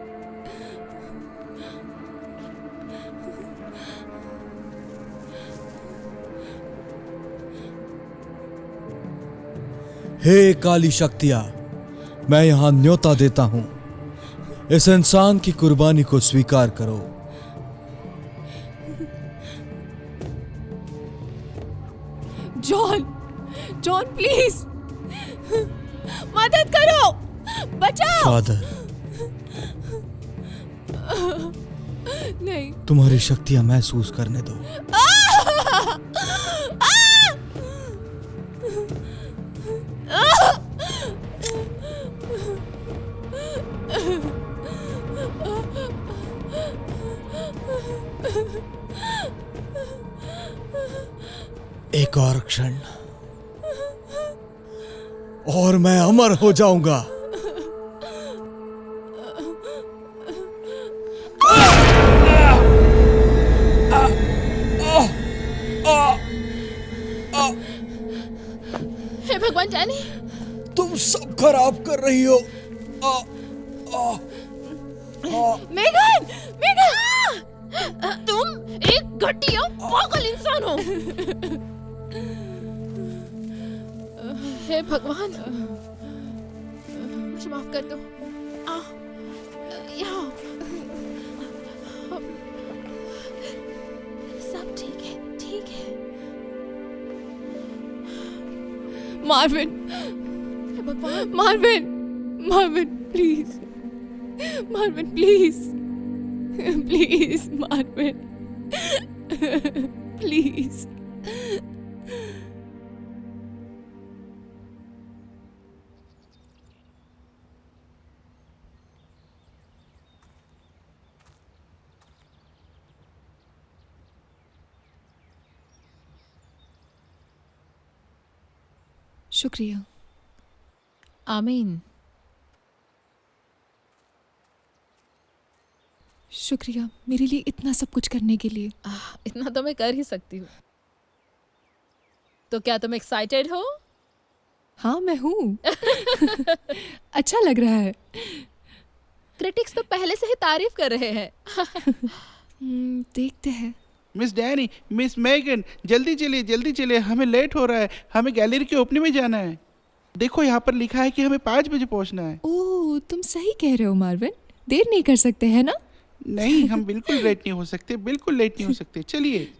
हे काली शक्तियां, मैं यहां न्योता देता हूं, इस इंसान की कुर्बानी को स्वीकार करो।
जॉन, जॉन प्लीज मदद करो, बचाओ।
फादर,
नहीं,
तुम्हारी शक्तियां महसूस करने दो। एक और क्षण और मैं अमर हो जाऊंगा।
हे भगवान डैनी,
तुम सब खराब कर रही हो।
मेगन, मेगन,
तुम एक घटिया पागल इंसान हो। हे भगवान, मुझे माफ कर दो। यहाँ सब ठीक है, ठीक है।
मार्विन,
हे भगवान,
Marvin, Marvin please, Marvin please, please Marvin, please. शुक्रिया।
आमीन।
शुक्रिया मेरे लिए इतना सब कुछ करने के लिए।
इतना तो मैं कर ही सकती हूँ। तो क्या तुम एक्साइटेड हो?
हाँ मैं हूँ। अच्छा लग रहा है।
क्रिटिक्स तो पहले से ही तारीफ कर रहे हैं।
देखते हैं।
मिस डैनी, मिस मैगन, जल्दी चलिए, हमें लेट हो रहा है। हमें गैलरी के ओपनिंग में जाना है। देखो यहाँ पर लिखा है कि हमें 5 बजे पहुँचना है।
ओह, तुम सही कह रहे हो मार्विन, देर नहीं कर सकते है ना?
नहीं, हम बिल्कुल लेट नहीं हो सकते, बिल्कुल लेट नहीं हो सकते। चलिए।